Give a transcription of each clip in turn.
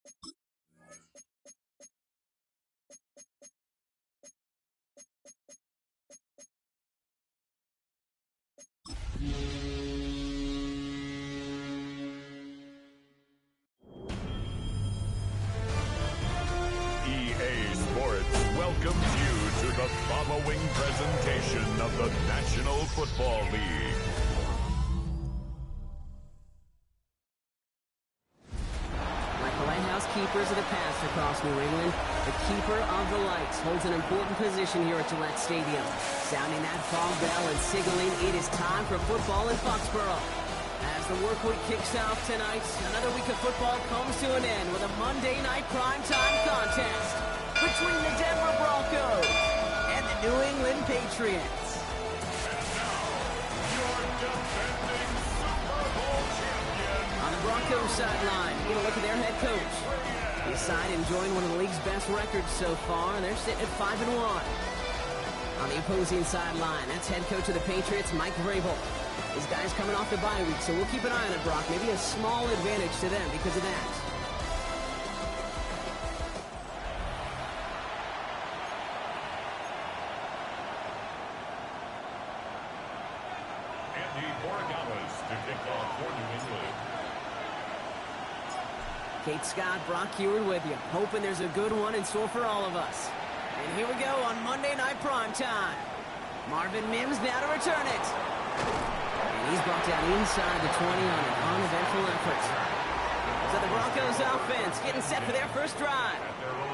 EA Sports welcomes you to the following presentation of the National Football League. Like the lighthouse keepers of the past across New England, the keeper of the lights holds an important position here at Gillette Stadium. Sounding that fog bell and signaling it is time for football in Foxborough. As the work week kicks off tonight, another week of football comes to an end with a Monday night primetime contest between the Denver Broncos and the New England Patriots. And now, your defending Super Bowl champion. On the Broncos sideline, you get a look at their head coach. His side enjoying one of the league's best records so far. They're sitting at 5-1. On the opposing sideline, that's head coach of the Patriots, Mike Vrabel. His guy's coming off the bye week, so we'll keep an eye on it, Brock. Maybe a small advantage to them because of that. To kick off for New England. Kate Scott, Brock Heward with you. Hoping there's a good one in store for all of us. And here we go on Monday Night Primetime. Marvin Mims now to return it. And he's brought down inside the 20 on an uneventful effort. So the Broncos offense getting set for their first drive.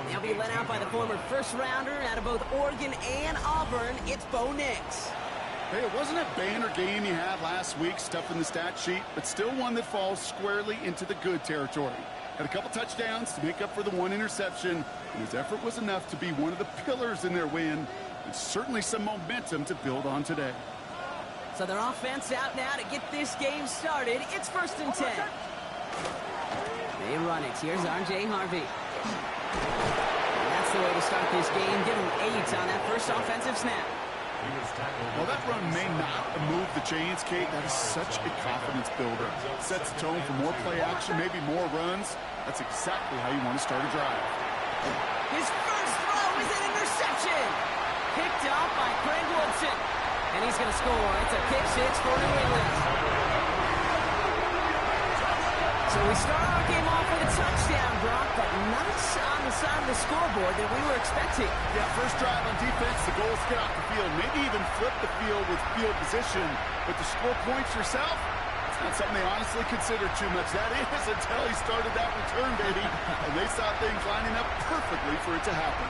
They'll be led out by the former first-rounder out of both Oregon and Auburn. It's Bo Nix. Hey, it wasn't a banner game he had last week, stuff in the stat sheet, but still one that falls squarely into the good territory. Had a couple touchdowns to make up for the one interception, and his effort was enough to be one of the pillars in their win. There's certainly some momentum to build on today. So their offense out now to get this game started. It's 1st and 10. They run it. Here's R.J. Harvey. And that's the way to start this game. Give him 8 on that first offensive snap. Well, that run may not move the chains, Kate. That is such a confidence builder. Sets the tone for more play action, maybe more runs. That's exactly how you want to start a drive. His first throw is an interception. Picked off by Craig Woodson. And he's going to score. It's a kick 6 for New England. So we start our game off with a touchdown, Brock, but not on the side of the scoreboard that we were expecting. Yeah, first drive on defense, the goal is to get off the field, maybe even flip the field with field position. But to score points yourself, it's not something they honestly consider too much. That is until he started that return, baby. And they saw things lining up perfectly for it to happen.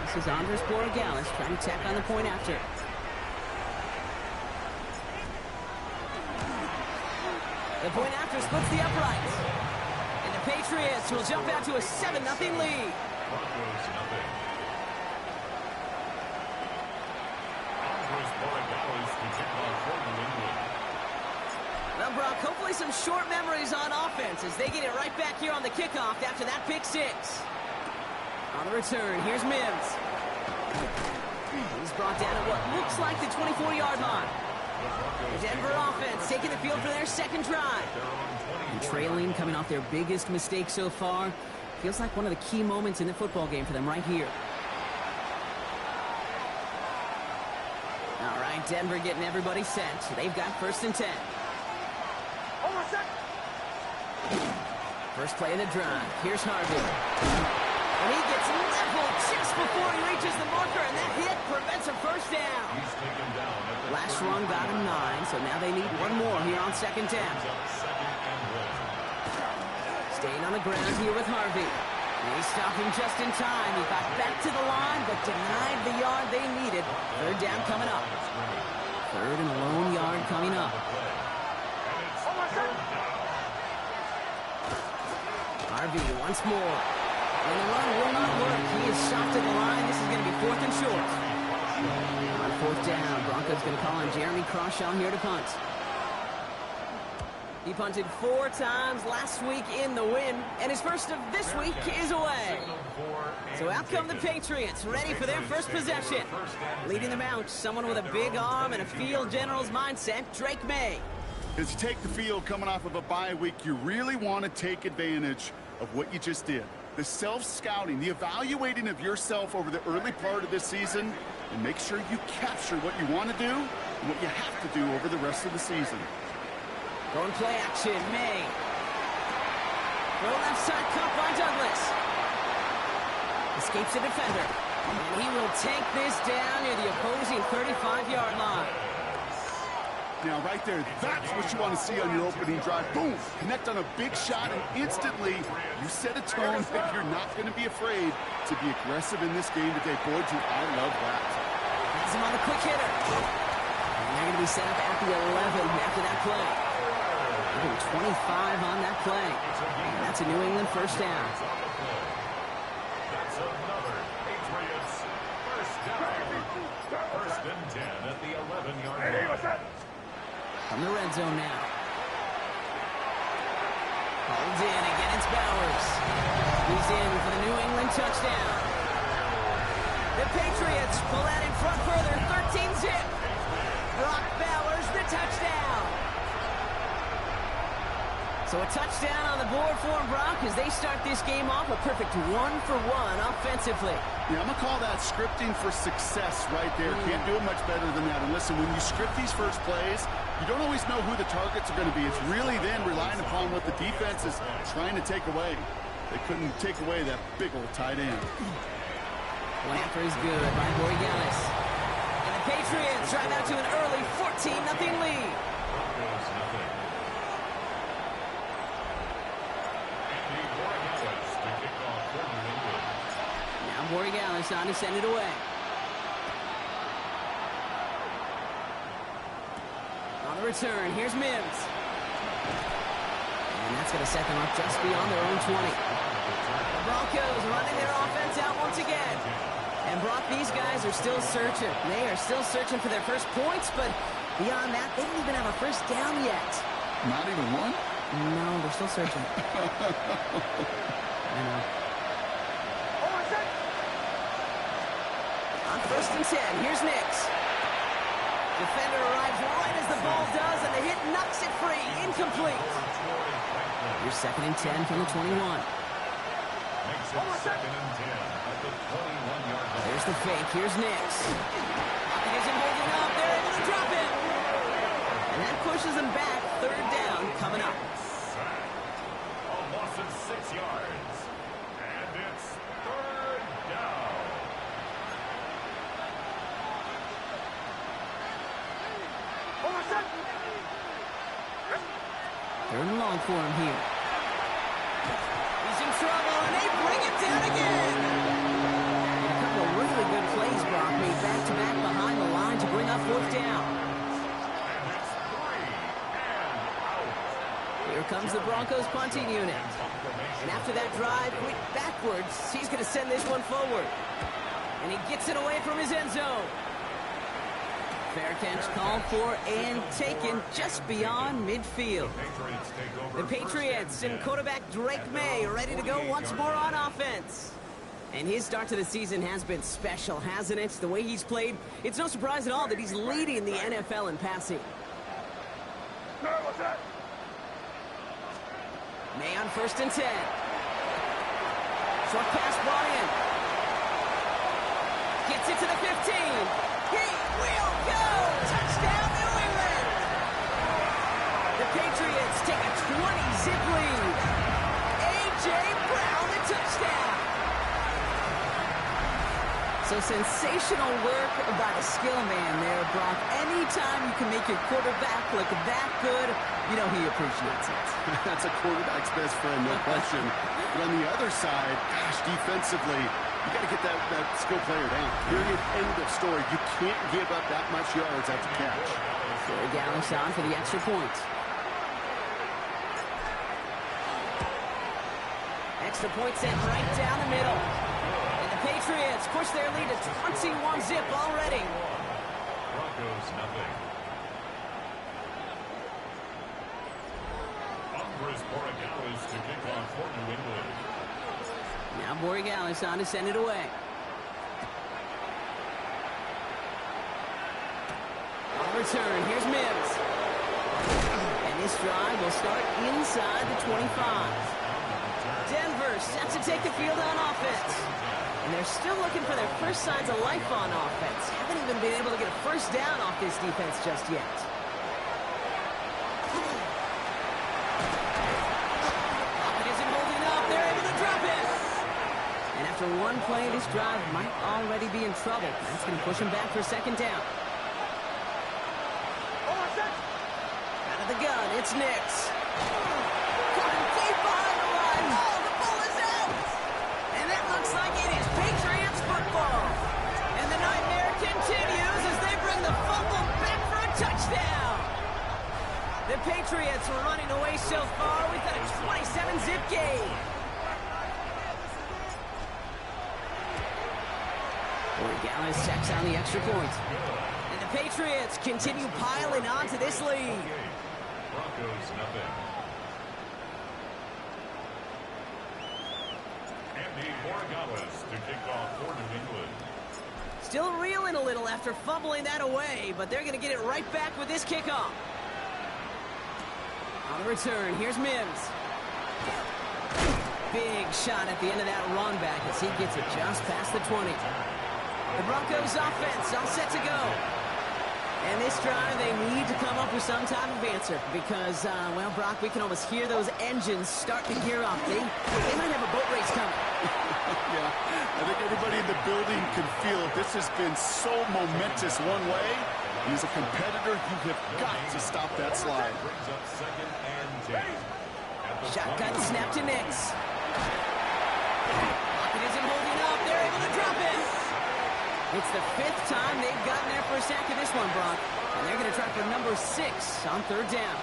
This is Andres Borregales trying to tack on the point after. The point after splits the uprights. And the Patriots will jump out to a 7-0 lead. Broncos nothing. Andres Borregales to kick off for New England. Well, Brock, hopefully some short memories on offense as they get it right back here on the kickoff after that pick 6. On the return, here's Mims. He's brought down at what looks like the 24-yard line. The Denver offense taking the field for their second drive. And trailing, coming off their biggest mistake so far. Feels like one of the key moments in the football game for them right here. All right, Denver getting everybody set. They've got 1st and 10. First play of the drive. Here's Harvey. And he gets leveled just before he reaches the marker, and that hit prevents a first down. Last run got him 9, so now they need one more here on 2nd down. Staying on the ground here with Harvey. And he's stopping just in time. He got back to the line, but denied the yard they needed. 3rd down coming up. 3rd and a lone yard coming up. Harvey once more. And the run will not work. He is shot to the line. This is going to be 4th and short. On 4th down, Broncos going to call on Jeremy Crawshaw here to punt. He punted 4 times last week in the win, and his first of this week is away. So out come the Patriots, ready for their first possession. Leading them out, someone with a big arm and a field general's mindset, Drake May. As you take the field coming off of a bye week, you really want to take advantage of what you just did. The self-scouting, the evaluating of yourself over the early part of this season, and make sure you capture what you want to do and what you have to do over the rest of the season. Going play action, May. Throw left side, caught by Douglas. Escapes the defender. And he will take this down near the opposing 35-yard line. Now, right there, that's what you want to see on your opening drive. Boom! Connect on a big shot, and instantly you set a tone that you're not going to be afraid to be aggressive in this game today. Boy, do I love that. Has him on the quick hitter. And they're going to be set up at the 11 after that play. Even 25 on that play. And that's a New England first down. That's another Patriots first down. First and 10 at the 11-yard line. From the red zone now. Holds in, again it's Bowers. He's in for the New England touchdown. The Patriots pull out in front further, 13-zip. Brock Bowers, the touchdown. So a touchdown on the board for Brock as they start this game off a perfect 1-for-1 offensively. Yeah, I'm going to call that scripting for success right there. Can't do it much better than that. And listen, when you script these first plays, you don't always know who the targets are going to be. It's really then relying upon what the defense is trying to take away. They couldn't take away that big old tight end. One after is good by Borregales. And the Patriots drive out to an early 14-0 lead. Now Borregales on to send it away. On the return, here's Mims. And that's going to set them up just beyond their own 20. The Broncos running their offense out once again. And Brock, these guys are still searching. They are still searching for their first points, but beyond that, they don't even have a first down yet. Not even one? No, they're still searching. I know. On first and 10, here's Nix. Defender arrives right as the ball does, and the hit knocks it free. Incomplete. Here's second and 10 from the 21. Makes it second and 10 at the 21-yard line. There's the fake. Here's Nix. Pocket isn't holding up. They're able to drop him. And that pushes them back. Third down coming up. A loss of 6 yards. And it's third down. Third and long for him here. He's in trouble, and they bring him down again. And a couple of really good plays, Brock, made back-to-back behind the line to bring up fourth down. And it's 3 and out. Here comes the Broncos punting unit. And after that drive, went backwards. He's going to send this one forward. And he gets it away from his end zone. Fair catch called for and taken just beyond midfield. The Patriots and quarterback Drake May ready to go once more on offense. And his start to the season has been special, hasn't it? The way he's played, it's no surprise at all that he's leading the NFL in passing. May on first and 10. Short pass brought in. Gets it to the 15. He will go! Touchdown, New England! The Patriots take a 20-zip lead. A.J. Brown, the touchdown. So sensational work by the skill man there, Brock. Anytime you can make your quarterback look that good, you know he appreciates it. That's a quarterback's best friend, no question. But on the other side, gosh, defensively, you got to get that skill player down. Period. End of story. You can't give up that much yards after catch. Borregales on for the extra point. Extra point sent right down the middle. And the Patriots push their lead to 21-zip already. Broncos nothing. Now Borregales on to send it away. On return, here's Mims. And this drive will start inside the 25. Denver set to take the field on offense. And they're still looking for their first signs of life on offense. Haven't even been able to get a first down off this defense just yet. Pocket isn't holding up. They're able to drop it. And after one play, this drive might already be in trouble. That's going to push him back for a second down. Out of the gun, it's Nix. Coming deep behind the line. Oh, the ball is out. And that looks like it is Patriots football. And the nightmare continues as they bring the fumble back for a touchdown. The Patriots were running away so far. We've got a 27-zip game. Borregales checks on the extra point. And the Patriots continue piling on to this lead. Broncos nothing. Andy Borregales to kick off for New England. Still reeling a little after fumbling that away, but they're going to get it right back with this kickoff. On the return, here's Mims. Big shot at the end of that run back as he gets it just past the 20. The Broncos offense all set to go. And this drive, they need to come up with some type of answer because, well, Brock, we can almost hear those engines start to gear up. They might have a boat race coming. Yeah, I think everybody in the building can feel it. This has been so momentous one way. And as a competitor, you have got to stop that slide. Shotgun snap to Nix. Pocket isn't holding up. They're able to drop it. It's the 5th time they've gotten there for a sack of this one, Brock. And they're going to try for number 6 on 3rd down.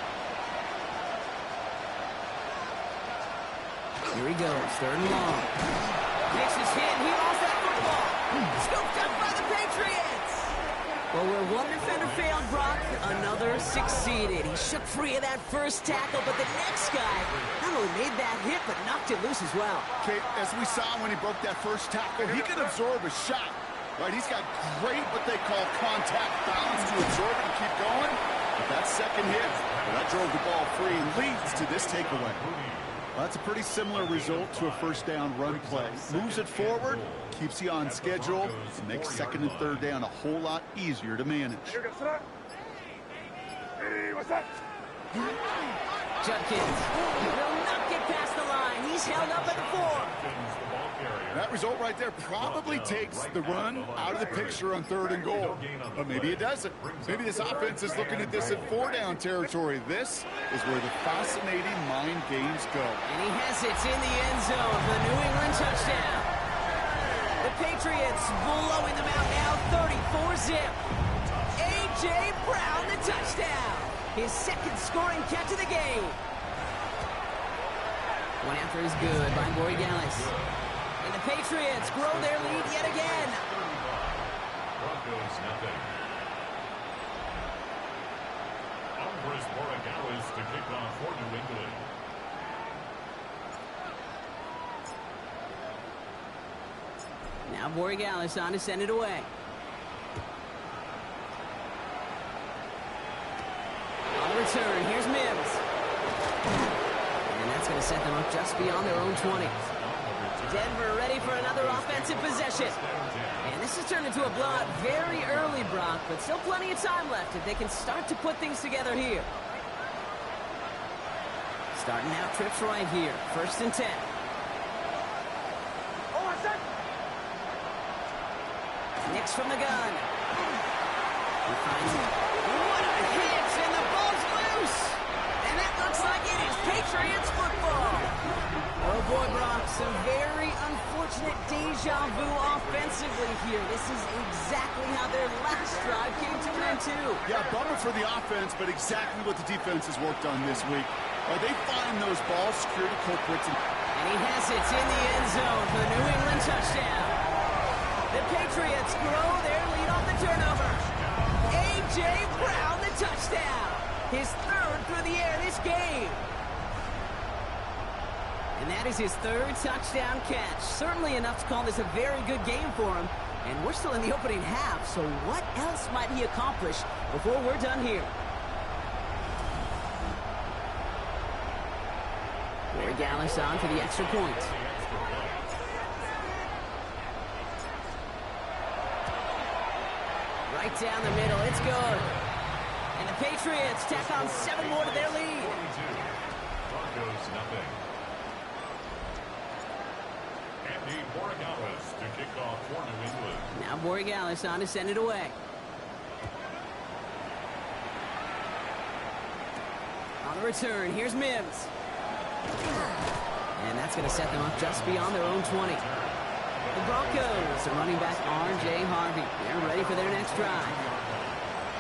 Here he goes, 3rd and long. Nix is hit. He lost that football. Scooped up by the Patriots. Well, where one defender failed, Brock, another succeeded. He shook free of that first tackle, but the next guy not only made that hit, but knocked it loose as well. Okay, as we saw when he broke that first tackle, he could absorb a shot. Right, he's got great what they call contact balance to absorb it and keep going. But that second hit, well, that drove the ball free and leads to this takeaway. Well, that's a pretty similar result to a first down run play. Moves it forward, keeps you on schedule, and makes 2nd and 3rd down a whole lot easier to manage. Judkins will not get past the line. He's held up at the 4. That result right there probably takes the run out of the picture on 3rd and goal. But maybe it doesn't. Maybe this offense is looking at this at 4-down territory. This is where the fascinating mind games go. And he has it in the end zone for the New England touchdown. The Patriots blowing them out now, 34-zip. A.J. Brown, the touchdown. His 2nd scoring catch of the game. One after is good by Borregales. And the Patriots grow their lead yet again. Broncos nothing. Andres Borregales to kick off for New England. Now Borregales on to send it away. On the return, here's Mims. And that's going to set them up just beyond their own 20. Denver ready for another offensive possession. And this has turned into a blowout very early, Brock, but still plenty of time left if they can start to put things together here. Starting out trips right here. 1st and 10. Nix from the gun. He finds it. What a hit, and the ball's loose. And that looks like it is Patriots football. Oh boy, Brock, some very unfortunate deja vu offensively here. This is exactly how their last drive came to an end too. Yeah, bummer for the offense, but exactly what the defense has worked on this week. They find those ball security culprits. And he has it in the end zone for the New England touchdown. The Patriots grow their lead on the turnover. A.J. Brown, the touchdown. His 3rd through the air this game. And that is his third touchdown catch. Certainly enough to call this a very good game for him. And we're still in the opening half, so what else might he accomplish before we're done here? Gallus on for the extra point. Right down the middle, it's good. And the Patriots tack on 7 more to their lead. Broncos nothing. Andy Borregales to kick off for New England. Now Borregales on to send it away. On the return, here's Mims. And that's going to set them up just beyond their own 20. The Broncos are running back R.J. Harvey. They're ready for their next drive.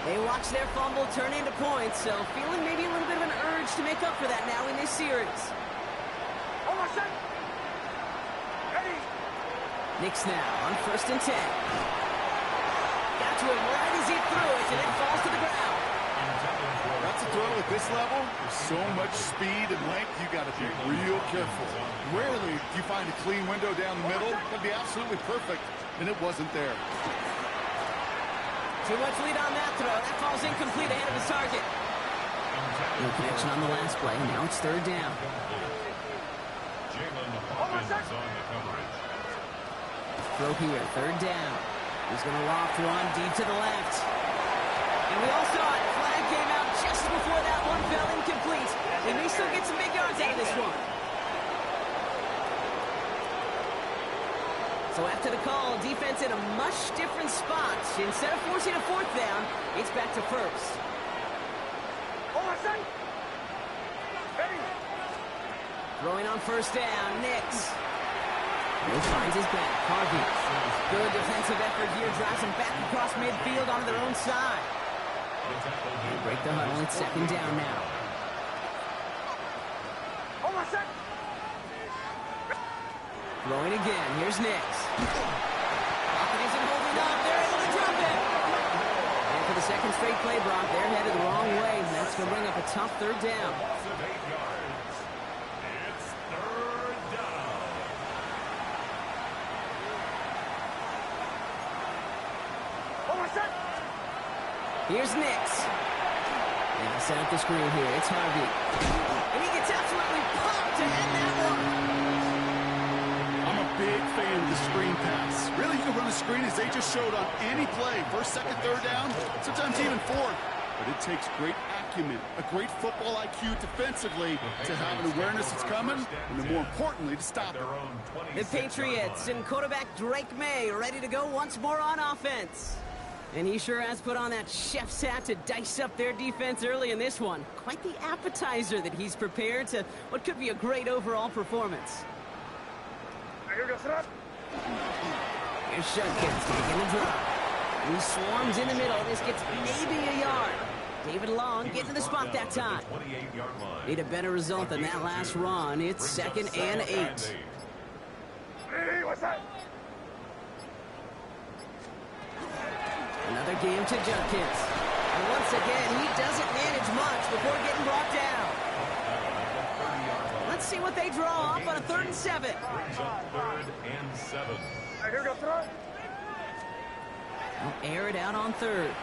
They watch their fumble turn into points, so feeling maybe a little bit of an urge to make up for that now in this series. Knicks now on 1st and 10. Got to him right as he threw it, and it falls to the ground. That's a throw at this level. There's so much speed and length, you got to be real careful. Rarely do you find a clean window down the middle. That'd be absolutely perfect, and it wasn't there. Too much lead on that throw. That falls incomplete ahead of his target. No connection on the last play. Now it's 3rd down. Jalen Hawkins on the coverage. Throw here, 3rd down. He's going to loft one deep to the left. And we all saw it. Flag came out just before that one fell incomplete. They may still get some big yards out of this one. So after the call, defense in a much different spot. Instead of forcing a 4th down, it's back to 1st. Throwing on 1st down, Nix. He finds his back, Harvey. Good defensive effort here, drives him back across midfield onto their own side. They break the huddle, it's 2nd down now. Throwing again, here's Nix. Pocket isn't holding up, they're able to drop it. And for the 2nd straight play, Brock, they're headed the wrong way, and that's going to bring up a tough 3rd down. It's 3rd down. Here's Nix. And they set up the screen here. It's Harvey. And he gets absolutely pumped to end that one. I'm a big fan of the screen pass. Really, you can run a screen as they just showed on any play. 1st, 2nd, 3rd down, sometimes even 4th. But it takes great acumen, a great football IQ defensively to have an awareness that's coming, and then more importantly, to stop it. The Patriots and quarterback Drake May ready to go once more on offense. And he sure has put on that chef's hat to dice up their defense early in this one. Quite the appetizer that he's prepared to what could be a great overall performance. Here's Judkins taking the drop. He swarms in the middle. This gets maybe a yard. David Long getting to the spot that time. Need a better result than that last run. It's 2nd and 8. Another game to Judkins. And once again, he doesn't manage much before getting brought down. Let's see what they draw up on a 3rd and 7. Brings up 3rd and 7. They'll air it out on 3rd.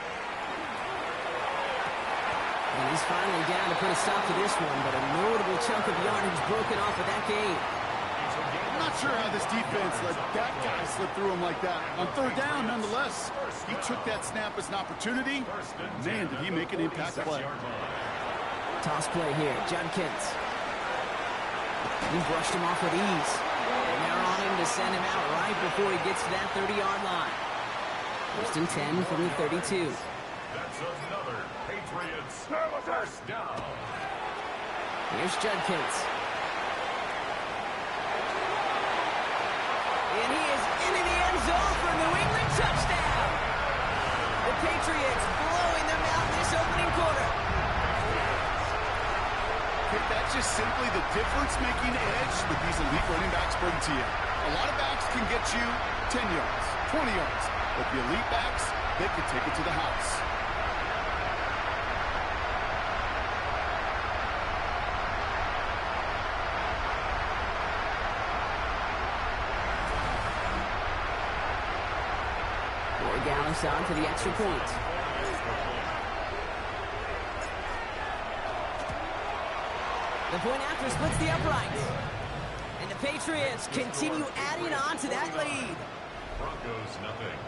And he's finally down to put a stop to this one, but a notable chunk of yardage broken off of that game. I'm not sure how this defense let that guy slip through him like that. On 3rd down, nonetheless, he took that snap as an opportunity. Man, did he make an impact play. Toss play here, Judkins. He brushed him off with ease. And they're on him to send him out right before he gets to that 30-yard line. 1st and 10 from the 32. That's another Patriots 1st down. Here's Judkins. And he is into the end zone for a New England touchdown. The Patriots blowing them out this opening quarter. That's just simply the difference-making edge that these elite running backs bring to you. A lot of backs can get you 10 yards, 20 yards, but the elite backs, they can take it to the house. Gallus on for the extra point. The point after splits the uprights. And the Patriots continue adding on to that lead. Broncos nothing.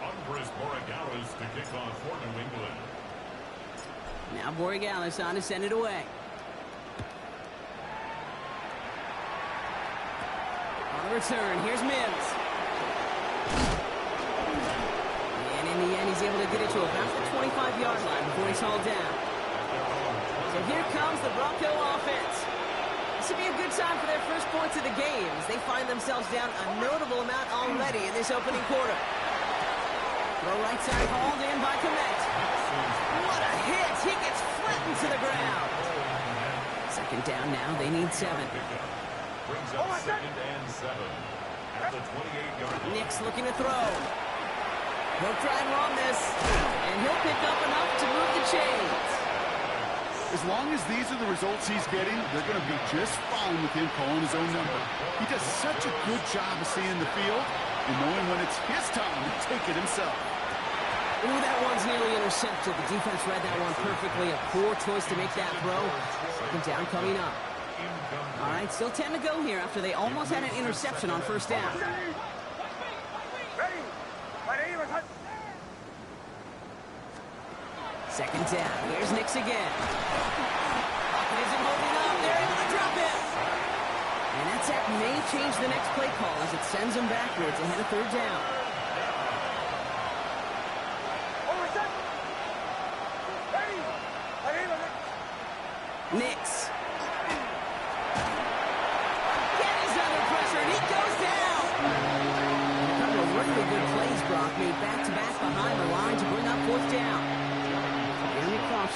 Andres Borregales to kick off for New England. Now Borregales on to send it away. On the return, here's Mims. And in the end, he's able to get it to about the 25-yard line before he's hauled down. So here comes the Bronco offense. This will be a good time for their first points of the game as they find themselves down a notable amount already in this opening quarter. Throw right side hauled in by Komet. What a hit! He gets flattened to the ground. Second down now. They need 7. Brings up 2nd and 7 at the 28-yard line. Nick's looking to throw. He'll try and run this, and he'll pick up enough to move the chains. As long as these are the results he's getting, they're going to be just fine with him calling his own number. He does such a good job of seeing the field and knowing when it's his time to take it himself. Ooh, that one's nearly intercepted. The defense read that one perfectly. A poor choice to make that throw. Second down coming up. All right, still 10 to go here after they almost had an interception on first down. Second down. Here's Nix again. Hawkins isn't holding up. They're able to drop it. And that sack may change the next play call as it sends them backwards ahead of third down. Nix. That is under pressure, and he goes down. A couple of really good plays, Brock, made back-to-back behind the line to bring up fourth down.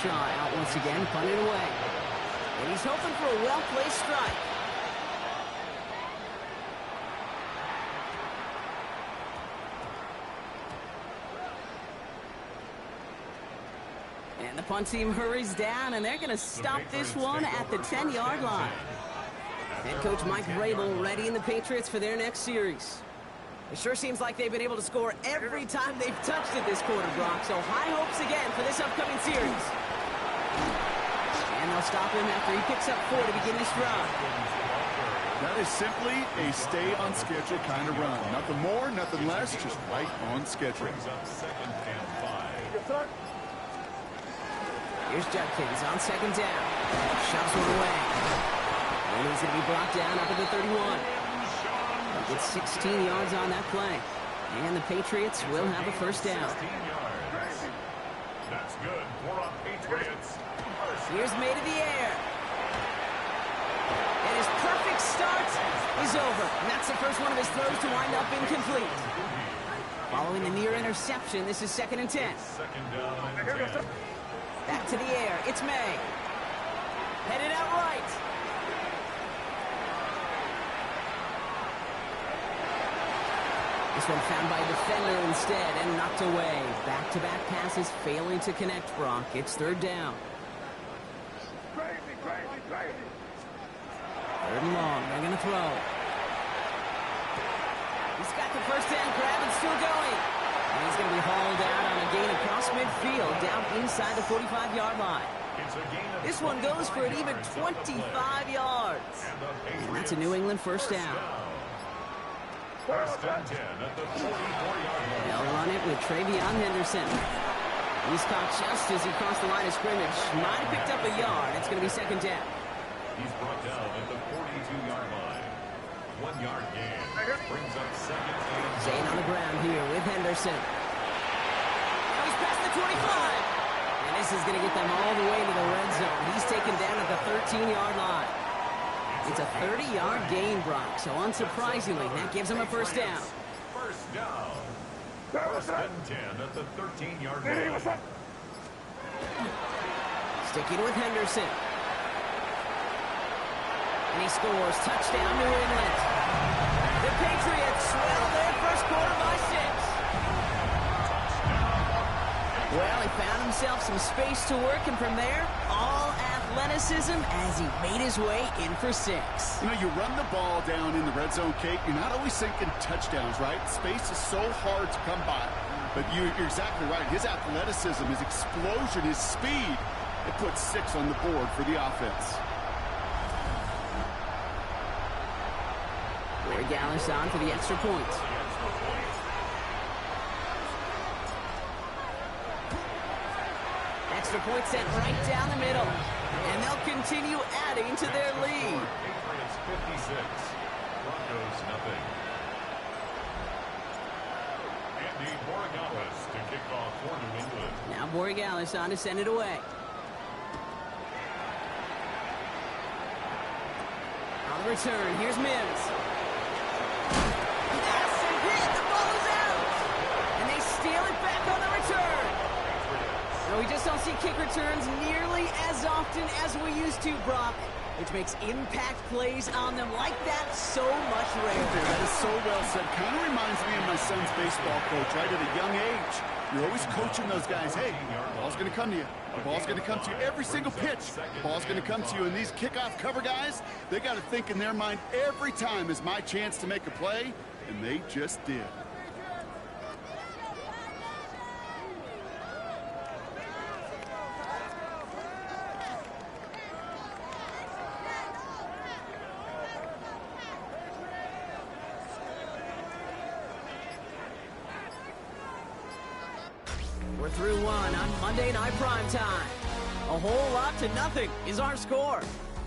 Shaw out once again, punted away. And he's hoping for a well-placed strike. And the punt team hurries down, and they're going to stop this one at the 10-yard line. Head coach Mike Vrabel readying the Patriots for their next series. It sure seems like they've been able to score every time they've touched it this quarter, Brock. So high hopes again for this upcoming series. And they'll stop him after he picks up 4 to begin this drive. That is simply a stay-on-schedule kind of run. Nothing more, nothing less, just right on schedule. Brings up 2nd and 5. Here's Judkins on second down. Shoves one away. And he's going to be brought down up at the 31. He gets 16 yards on that play. And the Patriots will have a first down. 16 yards. That's good for our Patriots. Here's made in the air. And his perfect start is over. And that's the first one of his throws to wind up incomplete. Following the near interception, this is 2nd and 10. 2nd down and 10. Back to the air. It's May. Headed out right. This one found by a defender instead and knocked away. Back-to-back passes failing to connect, Brock. It's third down. Third and long. They're going to throw. He's got the first down grab and still going. And he's going to be hauled out on a gain across midfield down inside the 45-yard line. This one goes for an even 25 yards. And that's a New England first down. First and 10 at the 44-yard line. They'll run it with Travion Henderson. He's caught just as he crossed the line of scrimmage. Might have picked up a yard. It's going to be second down. He's brought down at the 42-yard line. 1-yard gain. Brings up 2nd and Zane on the ground here with Henderson. Now he's past the 25. And this is going to get them all the way to the red zone. He's taken down at the 13-yard line. It's a 30-yard gain, Brock. So unsurprisingly, that gives him a first down. First down. First and 10 at the 13-yard line. Sticking with Henderson. And he scores. Touchdown, New England. The Patriots swell their first quarter by 6. Well, he found himself some space to work, and from there, all athleticism as he made his way in for 6. You know, you run the ball down in the red zone, Kate, you're not always thinking touchdowns, right? Space is so hard to come by. But you're exactly right. His athleticism, his explosion, his speed, it puts 6 on the board for the offense. Gallis on for the extra point. Extra point sent right down the middle. And they'll continue adding to their lead. Patriots 56, Broncos nothing. Andy Borregales to kick off for New England. Now Borregales on to send it away. On the return, here's Mims. We just don't see kick returns nearly as often as we used to, Brock, which makes impact plays on them like that so much rarer. That is so well said. Kind of reminds me of my son's baseball coach, right? At a young age, you're always coaching those guys. Hey, the ball's going to come to you. The ball's going to come to you every single pitch. The ball's going to come to you. And these kickoff cover guys, they got to think in their mind every time is my chance to make a play, and they just did. We're through one on Monday Night Primetime. A whole lot to nothing is our score.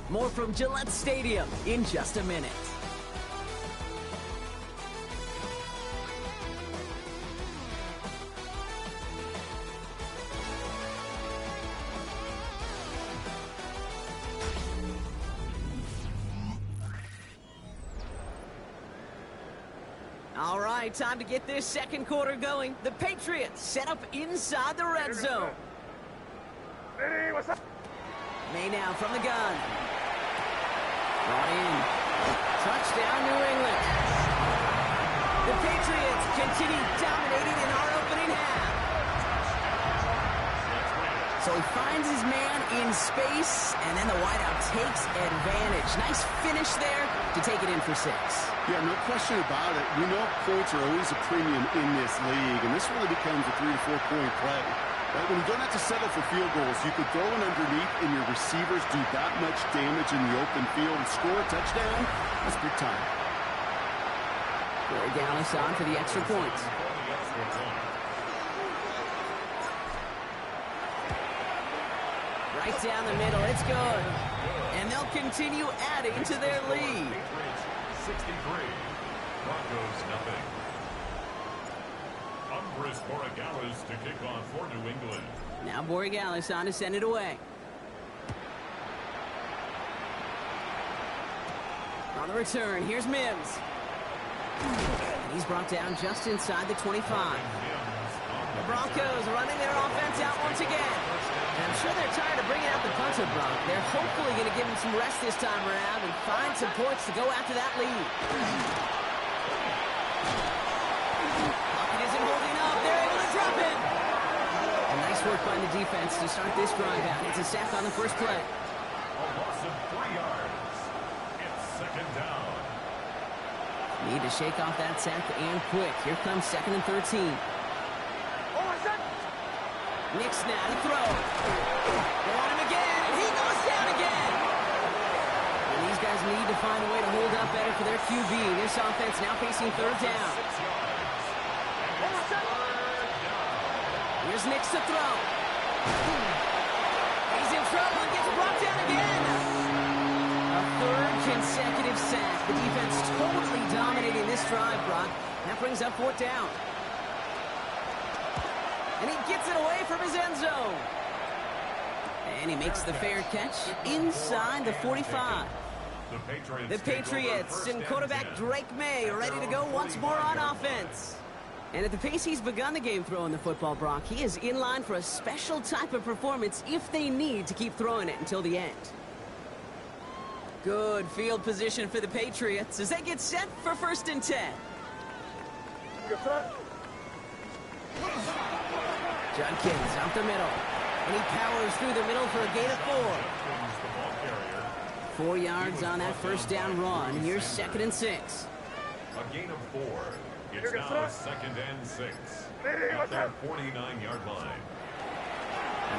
More from Gillette Stadium in just a minute. All right, time to get this second quarter going. The Patriots set up inside the red zone. May now from the gun. Brought in. Touchdown, New England. The Patriots continue dominating in our opening half. So he finds his man in space, and then the wideout takes advantage. Nice finish there to take it in for 6. Yeah, no question about it. We know points are always a premium in this league, and this really becomes a 3 to 4 point play. Right? When you don't have to settle for field goals, you could throw it underneath, and your receivers do that much damage in the open field and score a touchdown. That's big time. Borregales on for the extra point. Right down the middle, it's good. And they'll continue adding to their lead. 63, Broncos nothing. Umbris Borregales to kick off for New England. Now Borregales on to send it away. On the return, here's Mims. And he's brought down just inside the 25. The Broncos running their offense out once again. And I'm sure they're tired of bringing out the punter, Brock. They're hopefully going to give him some rest this time around and find some points to go after that lead. Pocket isn't holding up. They're able to drop it. And nice work by the defense to start this drive out. It's a sack on the first play. A loss of 3 yards. It's second down. Need to shake off that sack and quick. Here comes 2nd and 13. Nick's now to throw. They want him again, and he goes down again. And these guys need to find a way to hold up better for their QB. This offense now facing 3rd down. Here's Nick's to throw. He's in trouble and gets brought down again. A 3rd consecutive sack. The defense totally dominating this drive, Brock. That brings up 4th down. And he gets it away from his end zone. And he makes the fair catch inside the 45. The Patriots and quarterback Drake May ready to go once more on offense. And at the pace he's begun the game throwing the football, Brock, he is in line for a special type of performance if they need to keep throwing it until the end. Good field position for the Patriots as they get set for 1st and 10. Judkins out the middle. And he powers through the middle for a gain of 4. 4 yards on that first down run. Here's 2nd and 6. A gain of 4. It's now 2nd and 6 at their 49-yard line.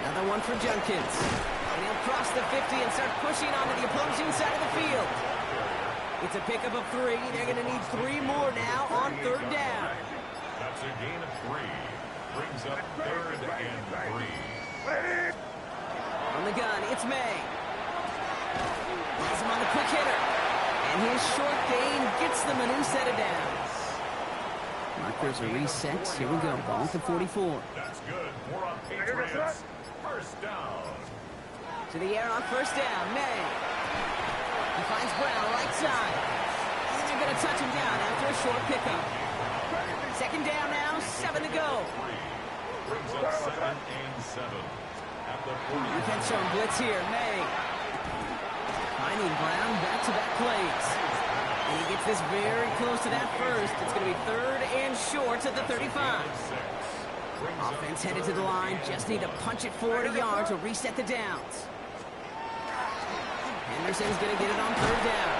Another one for Junkins. And he'll cross the 50 and start pushing onto the opposing side of the field. It's a pickup of 3. They're going to need 3 more now on 3rd down. That's a gain of 3. Brings up 3rd and 3. On the gun, it's May. Has him on the quick hitter. And his short gain gets them a new set of downs. Markers are reset. Here we go. Ball at the 44. That's good. 4 on Patriots. First down. To the air on 1st down. May. He finds Brown right side. And they're going to touch him down after a short pickup. 2nd down now. 7 to go. Brings up 2nd and 7 at the 40. Defense on blitz here. May. Finding Brown back-to-back plays. And he gets this very close to that first. It's going to be 3rd and short at the 35. Offense headed to the line. Just need to punch it forward a yard to reset the downs. Henderson's going to get it on 3rd down.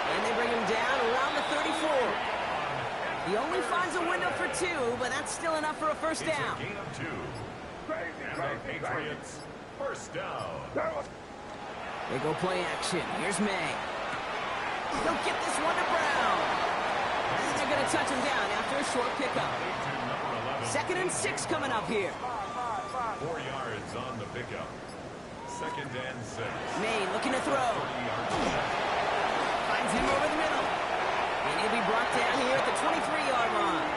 And they bring him down around the 34. He only finds a window for 2, but that's still enough for a first down. Gain of 2. And the Patriots, first down. They go play action. Here's May. He'll get this one to Brown. And they're going to touch him down after a short pickup. 2nd and 6 coming up here. 4 yards on the pickup. 2nd and 6. May looking to throw. Finds him over the middle. And he'll be brought down here at the 23-yard line.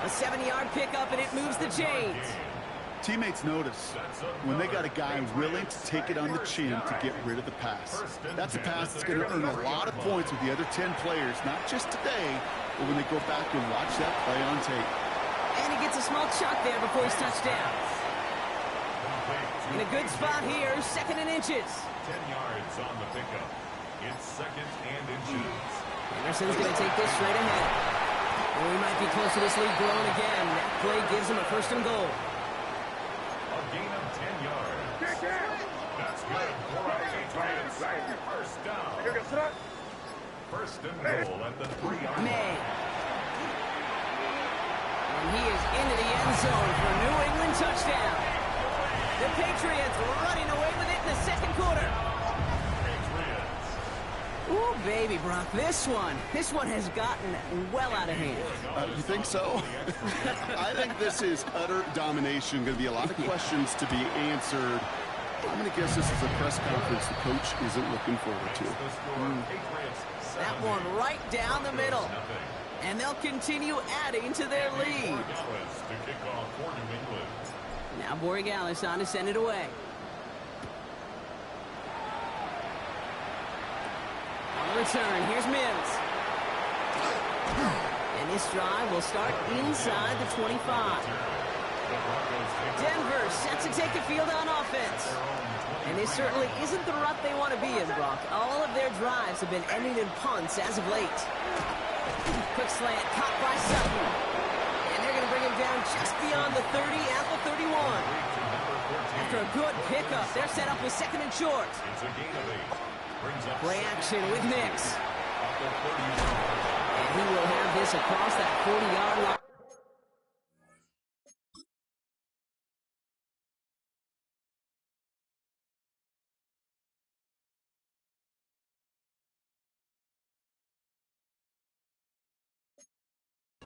A 7-yard pickup, and it moves the chains. Teammates notice when they got a guy willing to take it on the chin to get rid of the pass. That's a pass that's going to earn a lot of points with the other 10 players, not just today, but when they go back and watch that play on tape. And he gets a small chunk there before he's touched down. In a good spot here, 2nd and inches. 10 yards on the pickup. It's 2nd and inches. Anderson's going to take this straight ahead. Well, we might be close to this lead growing again. That play gives him a 1st and goal. A gain of 10 yards. That's good. 4 on Patriots. First down. 1st and goal at the 3-yard line. May. And he is into the end zone for a New England touchdown. The Patriots running away with it in the 2nd quarter. Ooh, baby, Brock, this one has gotten well out of hand. You think so? I think this is utter domination. Going to be a lot of questions to be answered. I'm going to guess this is a press conference the coach isn't looking forward to. That one right down the middle. And they'll continue adding to their lead. Now Borregales on to send it away. On the return, here's Mims. And this drive will start inside the 25. Denver set to take the field on offense. And this certainly isn't the rut they want to be in, Brock. All of their drives have been ending in punts as of late. Quick slant, caught by Sutton. And they're going to bring him down just beyond the 30 at the 31. After a good pickup, they're set up with 2nd and short. Play action with Nix. And he will have this across that 40-yard line.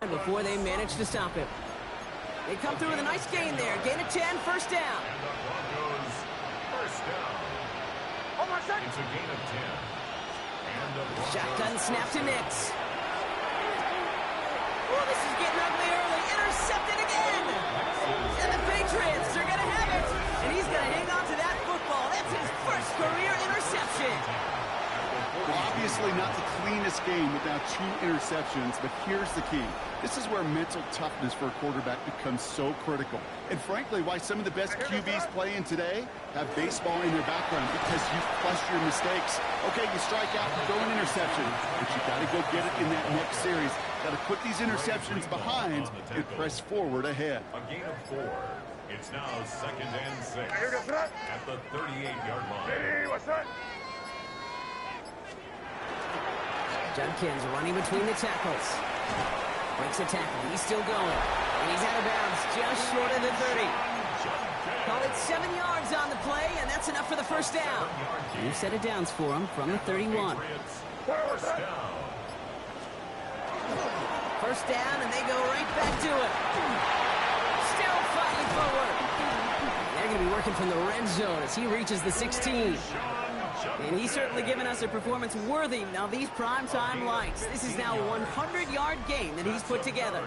Before they manage to stop him. They come through with a nice gain there. Gain of 10, 1st down. And the Broncos, first down. It's a gain of 10. And the Broncos, Shotgun snap to Nix. Oh, this is getting ugly early. Intercepted again. And the Patriots are going to have it. And he's going to hang on to that football. That's his first career interception. Well, obviously not the cleanest game with now 2 interceptions, but here's the key. This is where mental toughness for a quarterback becomes so critical. And frankly, why some of the best QBs playing today have baseball in their background, because you flush your mistakes. Okay, you strike out, throw an interception, but you got to go get it in that next series. Got to put these interceptions behind and press forward ahead. a gain of 4. It's now 2nd and 6 at the 38-yard line. Judkins running between the tackles. Breaks a tackle. He's still going. And he's out of bounds just short of the 30. Call it 7 yards on the play, and that's enough for the first down. New set of downs for him from the 31. First down. First down, and they go right back to it. Still fighting forward. They're going to be working from the red zone as he reaches the 16. And he's certainly given us a performance worthy of these primetime lights. This is now a 100-yard game that he's put together.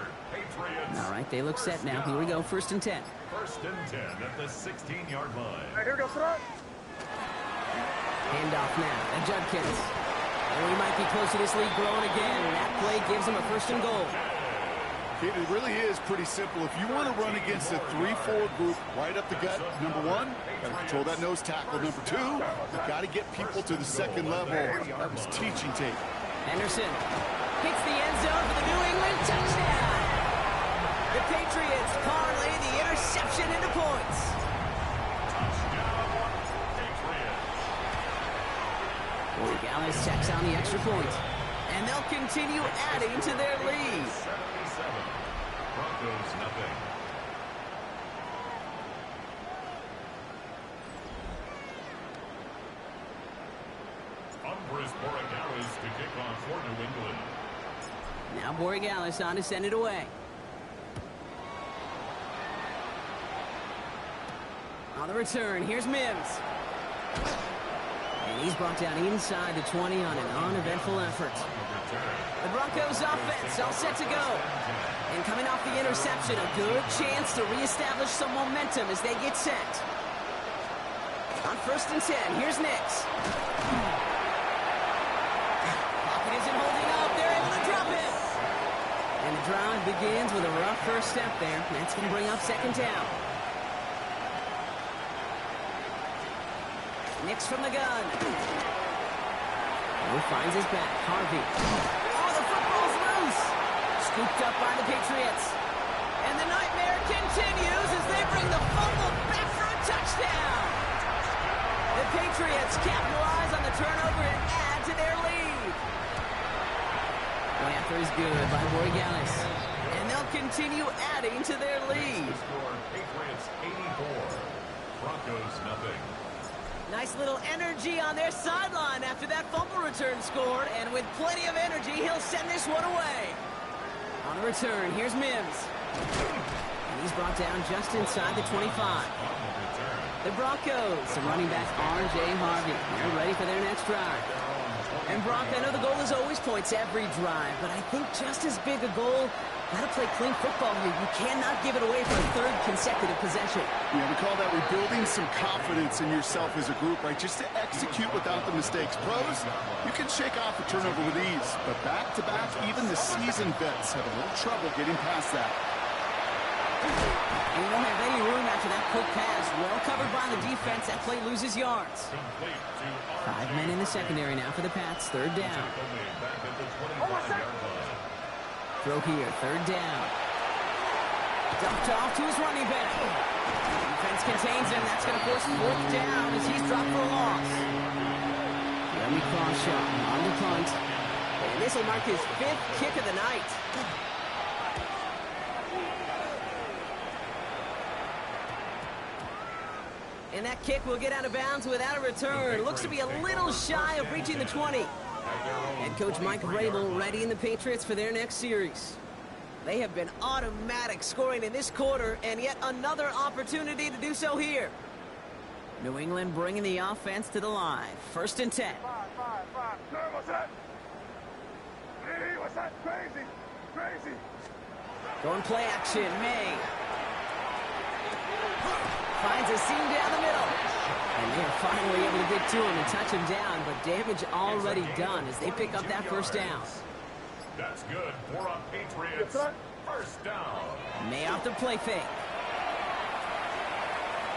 All right, they look set now. Here we go, 1st and 10. 1st and 10 at the 16-yard line. Here we go, Handoff now to Judkins. And we might be close to this lead growing again. And that play gives him a 1st and goal. It really is pretty simple. If you want to run against a 3-4 group right up the gut, number one, got to control that nose tackle. Number two, you've got to get people to the second level. That was teaching tape. Henderson hits the end zone for the New England touchdown. The Patriots parlay the interception into points. Gallis checks on the extra point. And they'll continue adding to their lead. 77. Broncos nothing. Umbris Borregales to kick off for New England. Now Borregales on to send it away. On the return, here's Mims. And he's brought down inside the 20 on an uneventful effort. The Broncos offense all set to go. And coming off the interception, a good chance to reestablish some momentum as they get set. On 1st and 10, here's Nix. Pocket isn't holding up. They're able to drop it. And the drive begins with a rough first step there. That's going to bring up 2nd down. Nix from the gun. Oh, finds his back. Harvey. Oh, the football's loose. Scooped up by the Patriots. And the nightmare continues as they bring the fumble back for a touchdown. The Patriots capitalize on the turnover and add to their lead. Lanther is good by Borregales. And they'll continue adding to their lead. The score, Patriots 84. Broncos nothing. Nice little energy on their sideline after that fumble return scored, and with plenty of energy, he'll send this one away. On the return, here's Mims. And he's brought down just inside the 25. The Broncos, some running back R.J. Harvey. They're ready for their next drive. And Brock, I know the goal is always points every drive, but I think just as big a goal, got to play clean football here. You cannot give it away for a 3rd consecutive possession. Yeah, we call that rebuilding some confidence in yourself as a group, right? Just to execute without the mistakes. Pros, you can shake off a turnover with ease, but back-to-back, even the seasoned vets have a little trouble getting past that. And you don't have any room after that quick pass. Well covered by the defense. That play loses yards. 5 men in the secondary now for the Pats. 3rd down. Throw here, 3rd down. Dumped off to his running back. Defense contains him. That's going to force 4th down as he's dropped for a loss. Jeremy Crawshaw on the punt. And this will mark his 5th kick of the night. And that kick will get out of bounds without a return. Looks to be a little shy of reaching the 20. Head coach Mike Vrabel readying the Patriots for their next series. They have been automatic scoring in this quarter, and yet another opportunity to do so here. New England bringing the offense to the line. 1st and 10. What's that? Hey, what's that? Crazy. Crazy. Going play action. May finds a seam down the middle. And they are finally able to get to him and touch him down, but damage already done as they pick up that 1st down. That's good for a Patriots 1st down. May off the play fake.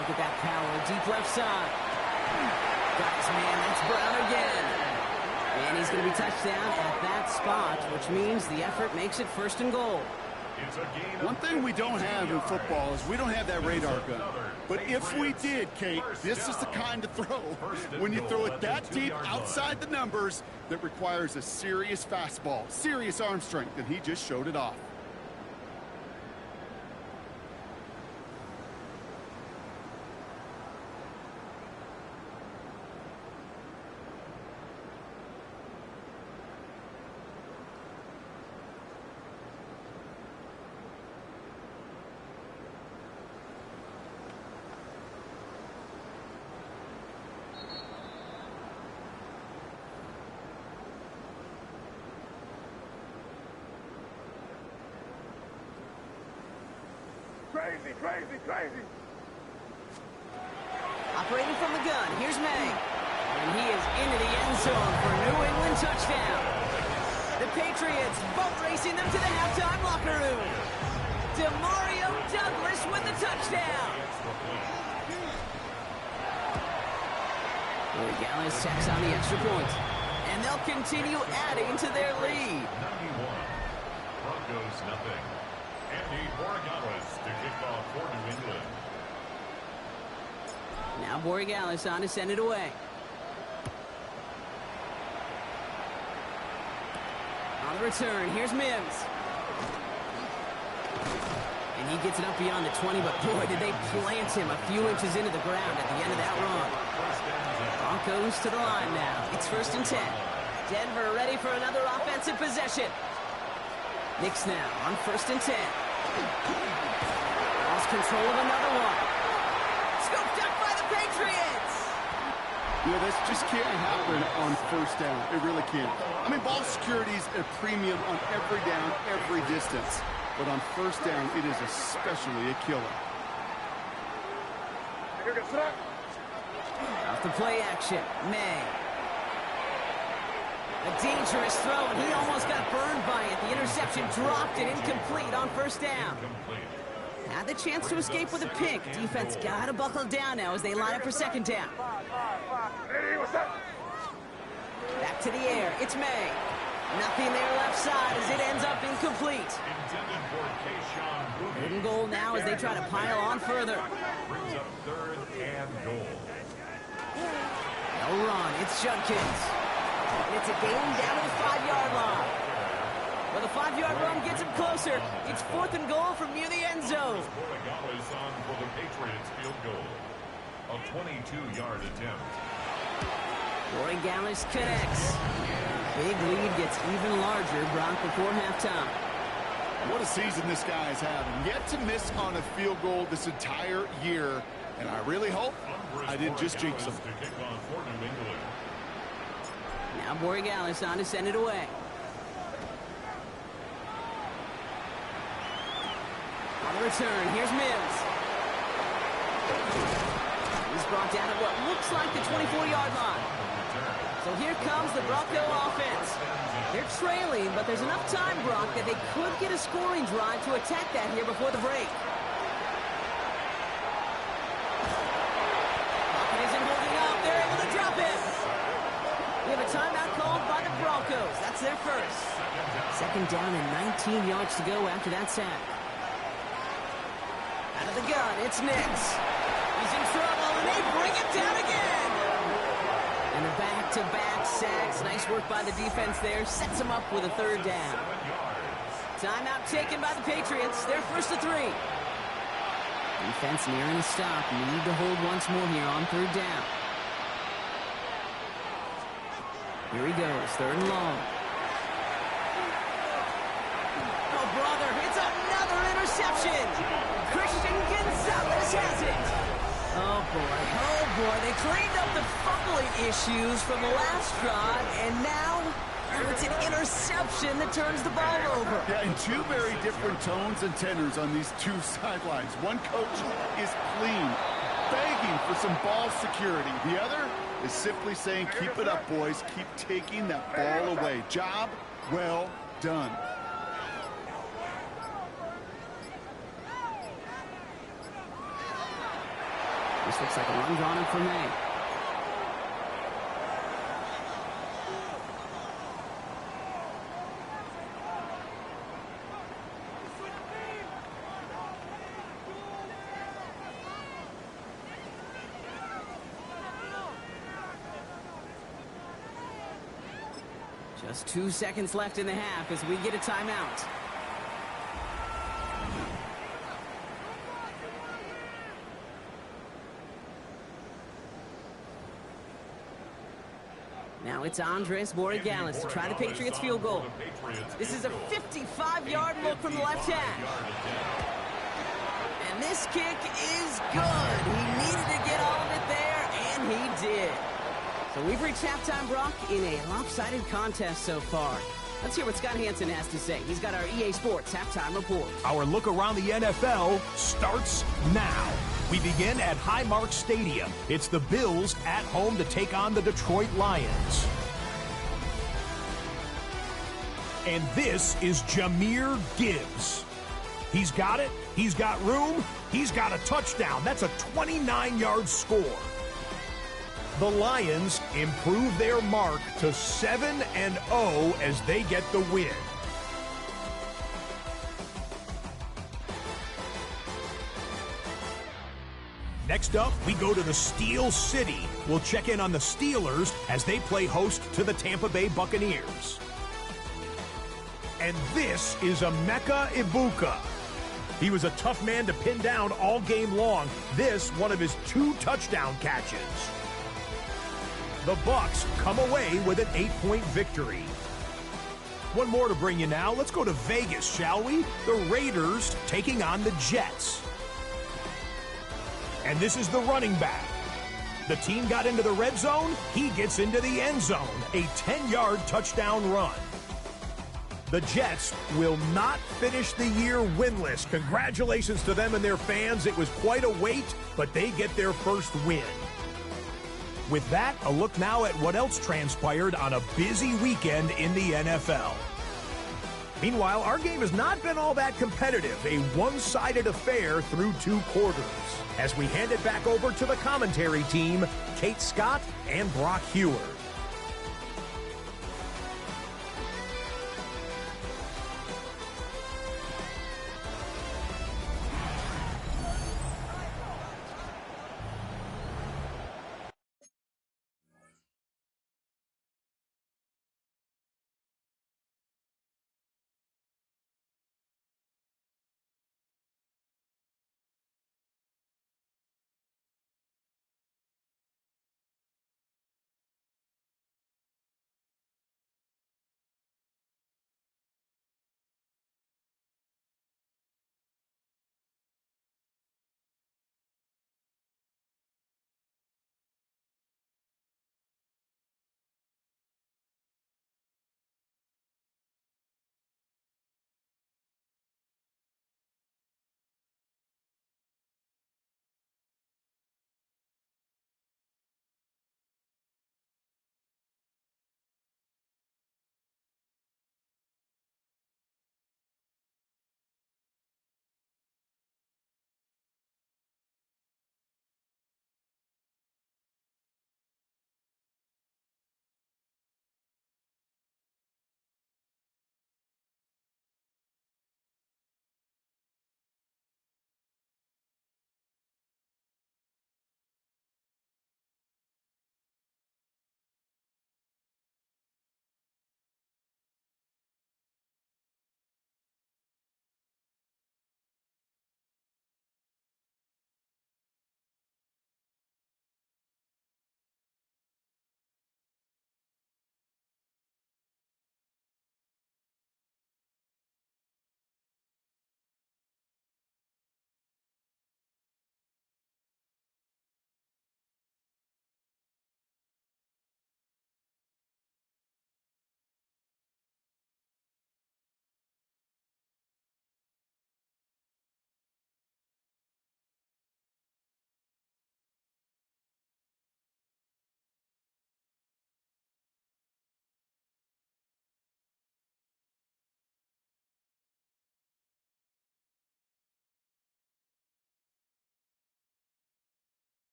Look at that power, deep left side. Guys, man, that's Brown again. And he's going to be touched down at that spot, which means the effort makes it 1st and goal. It's a gain of One thing we don't have in football is we don't have that radar gun. But if we did, Kate, this is the kind of throw, when you throw it that deep outside the numbers, that requires a serious fastball, serious arm strength, and he just showed it off. Crazy, crazy, crazy. Operating from the gun, here's May. And he is into the end zone for a New England touchdown. The Patriots both racing them to the halftime locker room. Demario Douglas with the touchdown. Gallis tacks on the extra point. And they'll continue adding to their lead. 91. Broncos nothing. Andy Borregales to kick off for New England. Now Borregales on to send it away. On the return, here's Mims. And he gets it up beyond the 20, but boy, did they plant him a few inches into the ground at the end of that run. Broncos to the line now. It's 1st and 10. Denver ready for another offensive possession. Knicks now on 1st and 10. Lost control of another one. Scooped up by the Patriots. You know, this just can't happen on 1st down. It really can't. I mean, ball security's a premium on every down, every distance. But on 1st down, it is especially a killer. Off the play action, May. A dangerous throw, and he almost got burned by it. The interception dropped it incomplete on 1st down. Had the chance to escape with a pick. Defense got to buckle down now as they line up for 2nd down. Back to the air. It's May. Nothing there left side as it ends up incomplete. 3rd and goal now as they try to pile on further. Brings up 3rd and goal. They'll run. It's Judkins. And it's a gain down to the 5-yard line. Well, the 5-yard run gets him closer. It's 4th and goal from near the end zone. Borregales on for the Patriots field goal. A 22-yard attempt. Borregales connects. Big lead gets even larger, Brock, before halftime. What a season this guy is having. Yet to miss on a field goal this entire year. And I really hope I didn't just jinx him. To kick off for New England. Now Borregales on to send it away. On the return, here's Mims. He's brought down at what looks like the 24-yard line. So here comes the Bronco offense. They're trailing, but there's enough time, Brock, that they could get a scoring drive to attack that here before the break. Pocket isn't holding up. They're able to drop it. We have a timeout called by the Broncos. That's their first. 2nd down and 19 yards to go after that sack. Out of the gun, it's Nix. He's in trouble, and they bring it down again. And a back-to-back sacks. Nice work by the defense there. Sets them up with a 3rd down. Timeout taken by the Patriots. They're 1st and 3. Defense nearing a stop. Need to hold once more here on 3rd down. Here he goes. 3rd and long. Oh, brother. It's another interception. Christian Gonzalez has it. Oh, boy. They cleaned up the fumbling issues from the last drive, and now it's an interception that turns the ball over. Yeah, and two very different tones and tenors on these two sidelines. One coach is clean, begging for some ball security. The other is simply saying, keep it up, boys. Keep taking that ball away. Job well done. This looks like a run drawn up for May. Just 2 seconds left in the half as we get a timeout. Now it's Andres Borregales to try the Patriots field goal. This is a 55-yard look from the left hash. And this kick is good. He needed to get all of it there, and he did. So we've reached halftime, Brock, in a lopsided contest so far. Let's hear what Scott Hansen has to say. He's got our EA Sports halftime report. Our look around the NFL starts now. We begin at Highmark Stadium. It's the Bills at home to take on the Detroit Lions. And this is Jahmyr Gibbs. He's got it. He's got room. He's got a touchdown. That's a 29-yard score. The Lions improve their mark to 7-0 as they get the win. Next up, we go to the Steel City. We'll check in on the Steelers as they play host to the Tampa Bay Buccaneers. And this is Emeka Egbuka. He was a tough man to pin down all game long. This, one of his 2 touchdown catches. The Bucs come away with an 8-point victory. One more to bring you now. Let's go to Vegas, shall we? The Raiders taking on the Jets. And this is the running back. The team got into the red zone. He gets into the end zone. A 10-yard touchdown run. The Jets will not finish the year winless. Congratulations to them and their fans. It was quite a wait, but they get their first win. With that, a look now at what else transpired on a busy weekend in the NFL. Meanwhile, our game has not been all that competitive, a one-sided affair through 2 quarters. As we hand it back over to the commentary team, Kate Scott and Brock Heward.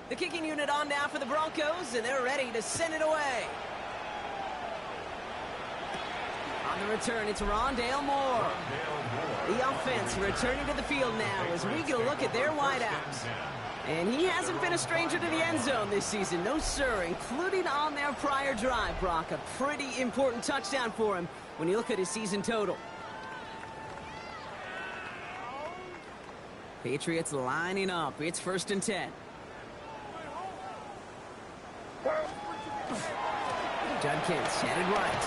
The kicking unit on now for the Broncos, and they're ready to send it away. On the return, it's Rondale Moore. The offense returning to the field now as we get a look at their wideouts. And he hasn't been a stranger to the end zone this season. No, sir, including on their prior drive, Brock. A pretty important touchdown for him when you look at his season total. Patriots lining up. It's 1st and 10. Judkins headed right.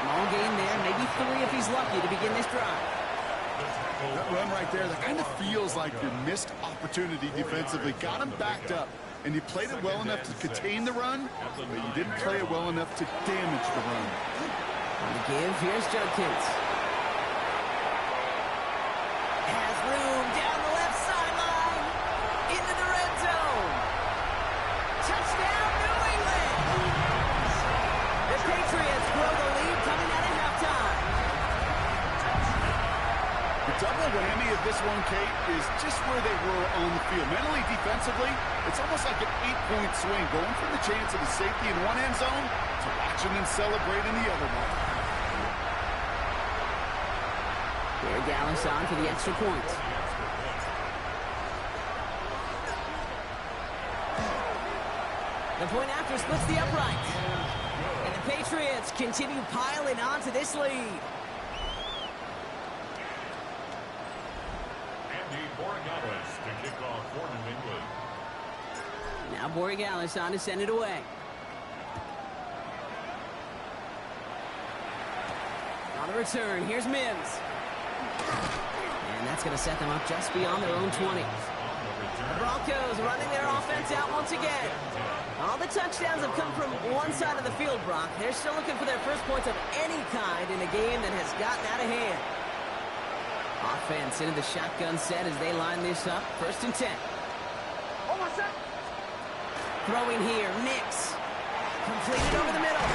Small gain there, maybe 3 if he's lucky to begin this drive. That run right there, that kind of feels like your missed opportunity defensively. Got him backed up, and you played it well enough to contain the run, but you didn't play it well enough to damage the run. On the give, here's Judkins. Has room down the left sideline. Into the red zone. Touchdown, New England! The Patriots grow the lead coming out of halftime. The double whammy of this one, Kate, is just where they were on the field. Mentally, defensively, it's almost like an 8-point swing, going from the chance of the safety in one end zone to watching them celebrate in the other one. Here, Gallis on for the extra point. The point after splits the upright. And the Patriots continue piling on to this lead. To kick off for New England. Now Borregales on to send it away. On the return, here's Mims. And that's going to set them up just beyond their own 20. The Broncos running their offense out once again. All the touchdowns have come from one side of the field, Brock. They're still looking for their first points of any kind in a game that has gotten out of hand. Offense into the shotgun set as they line this up. 1st and 10. Throwing here, Nix. Completed over the middle.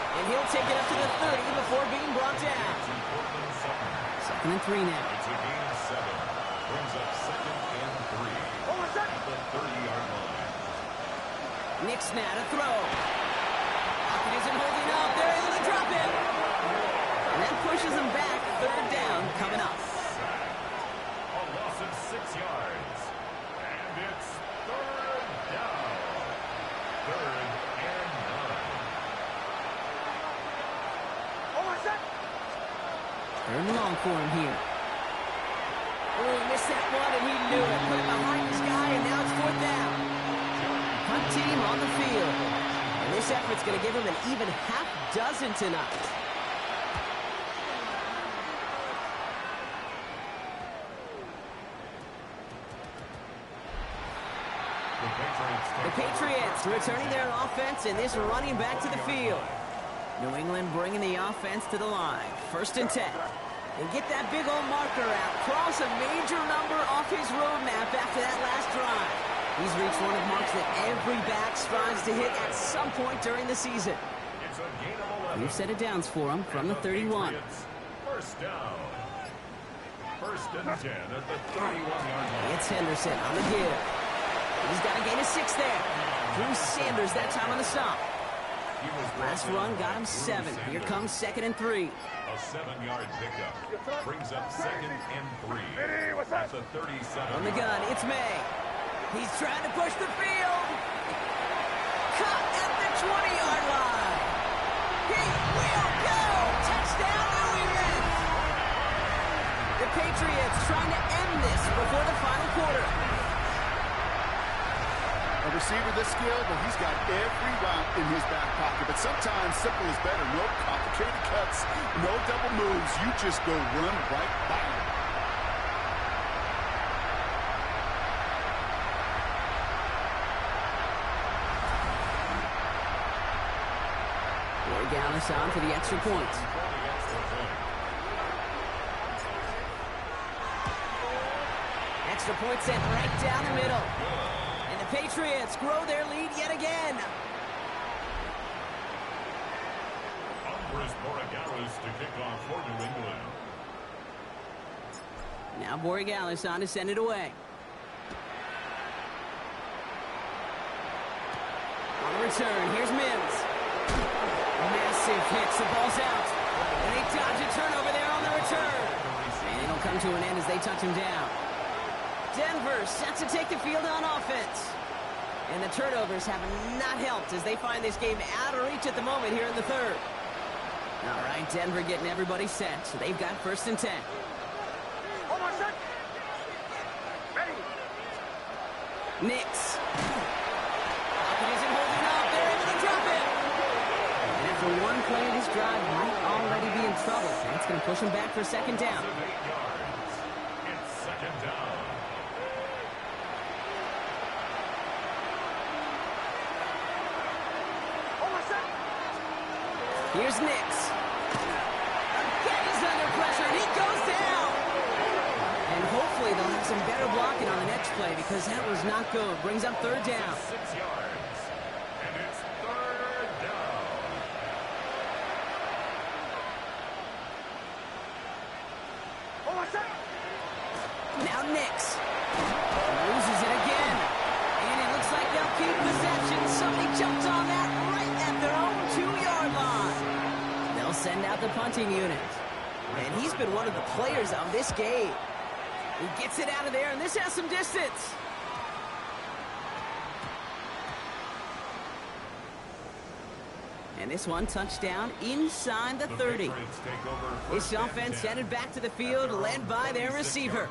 And he'll take it up to the 30 before being brought down. 2nd and 3 now. It's a gain of 7. Brings up 2nd and 3. At the 30-yard line. Nix now to throw. Pocket isn't holding up. They're able to drop it. And that pushes him back. 3rd down coming up. A loss of 6 yards. And it's 3rd down. 3rd and 9. 3rd and long for him here. Oh, he missed that one, and he knew it. Put it behind this guy, and now it's 4th down. Hunt team on the field. And this effort's going to give him an even half dozen tonight. The Patriots returning their offense and this running back to the field. New England bringing the offense to the line. 1st and 10. And get that big old marker out. Cross a major number off his roadmap after that last drive. He's reached one of marks that every back strives to hit at some point during the season. It's a gain of 11. New set of downs for him from the 31. 1st down. 1st and 10 at the 31-yard line. It's Henderson on the give. He's got a gain of 6 there. Drew Sanders that time on the stop. Last run got him 7. Here comes 2nd and 3. A 7-yard pickup. Brings up 2nd and 3. At the 37. On the gun, it's May. He's trying to push the field. Caught at the 20-yard line. He will go. Touchdown, New England. The Patriots trying to end this before the final quarter. A receiver this skilled, well, he's got every route in his back pocket. But sometimes simple is better. No complicated cuts, no double moves. You just go run right by him. Gallis on for the extra point. Extra point sent right down the middle. And the Patriots grow their lead yet again. To kick off for New England. Now Borregales on to send it away. return. Here's Mims. Massive hits. The ball's out. And they dodge a turnover there on the return. And it'll come to an end as they touch him down. Denver set to take the field on offense. And the turnovers have not helped as they find this game out of reach at the moment here in the third. All right, Denver getting everybody set. So they've got 1st and 10. Knicks. Pocket isn't holding up. They're able to drop it. And after one play of this drive, might already be in trouble. That's going to push him back for 2nd down. 8 yards. It's 2nd down. Here's Knicks. Again, he's under pressure, and he goes down. And hopefully they'll have some better blocking on the next play because that was not good. Brings up 3rd down. 6 yards. And it's 3rd down. Now Knicks. Loses it again. And it looks like they'll keep possession. Somebody jumped on that right at their own 2-yard line. They'll send out the punting unit. And he's been one of the players of this game. He gets it out of there, and this has some distance. And this one touchdown inside the 30. This offense headed back to the field, led by their receiver.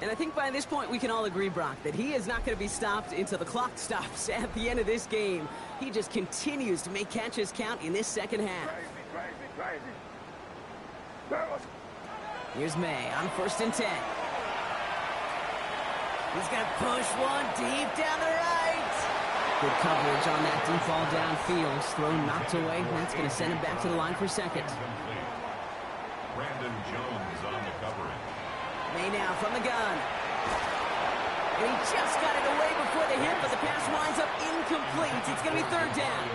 And I think by this point we can all agree, Brock, that he is not going to be stopped until the clock stops at the end of this game. He just continues to make catches count in this 2nd half. Here's May on 1st and 10. He's going to push one deep down the right. Good coverage on that deep ball downfield. Throw knocked away. That's going to send him back to the line for 2nd. Brandon Jones on the coverage. May now from the gun. And he just got it away before the hit, but the pass winds up incomplete. It's going to be 3rd down.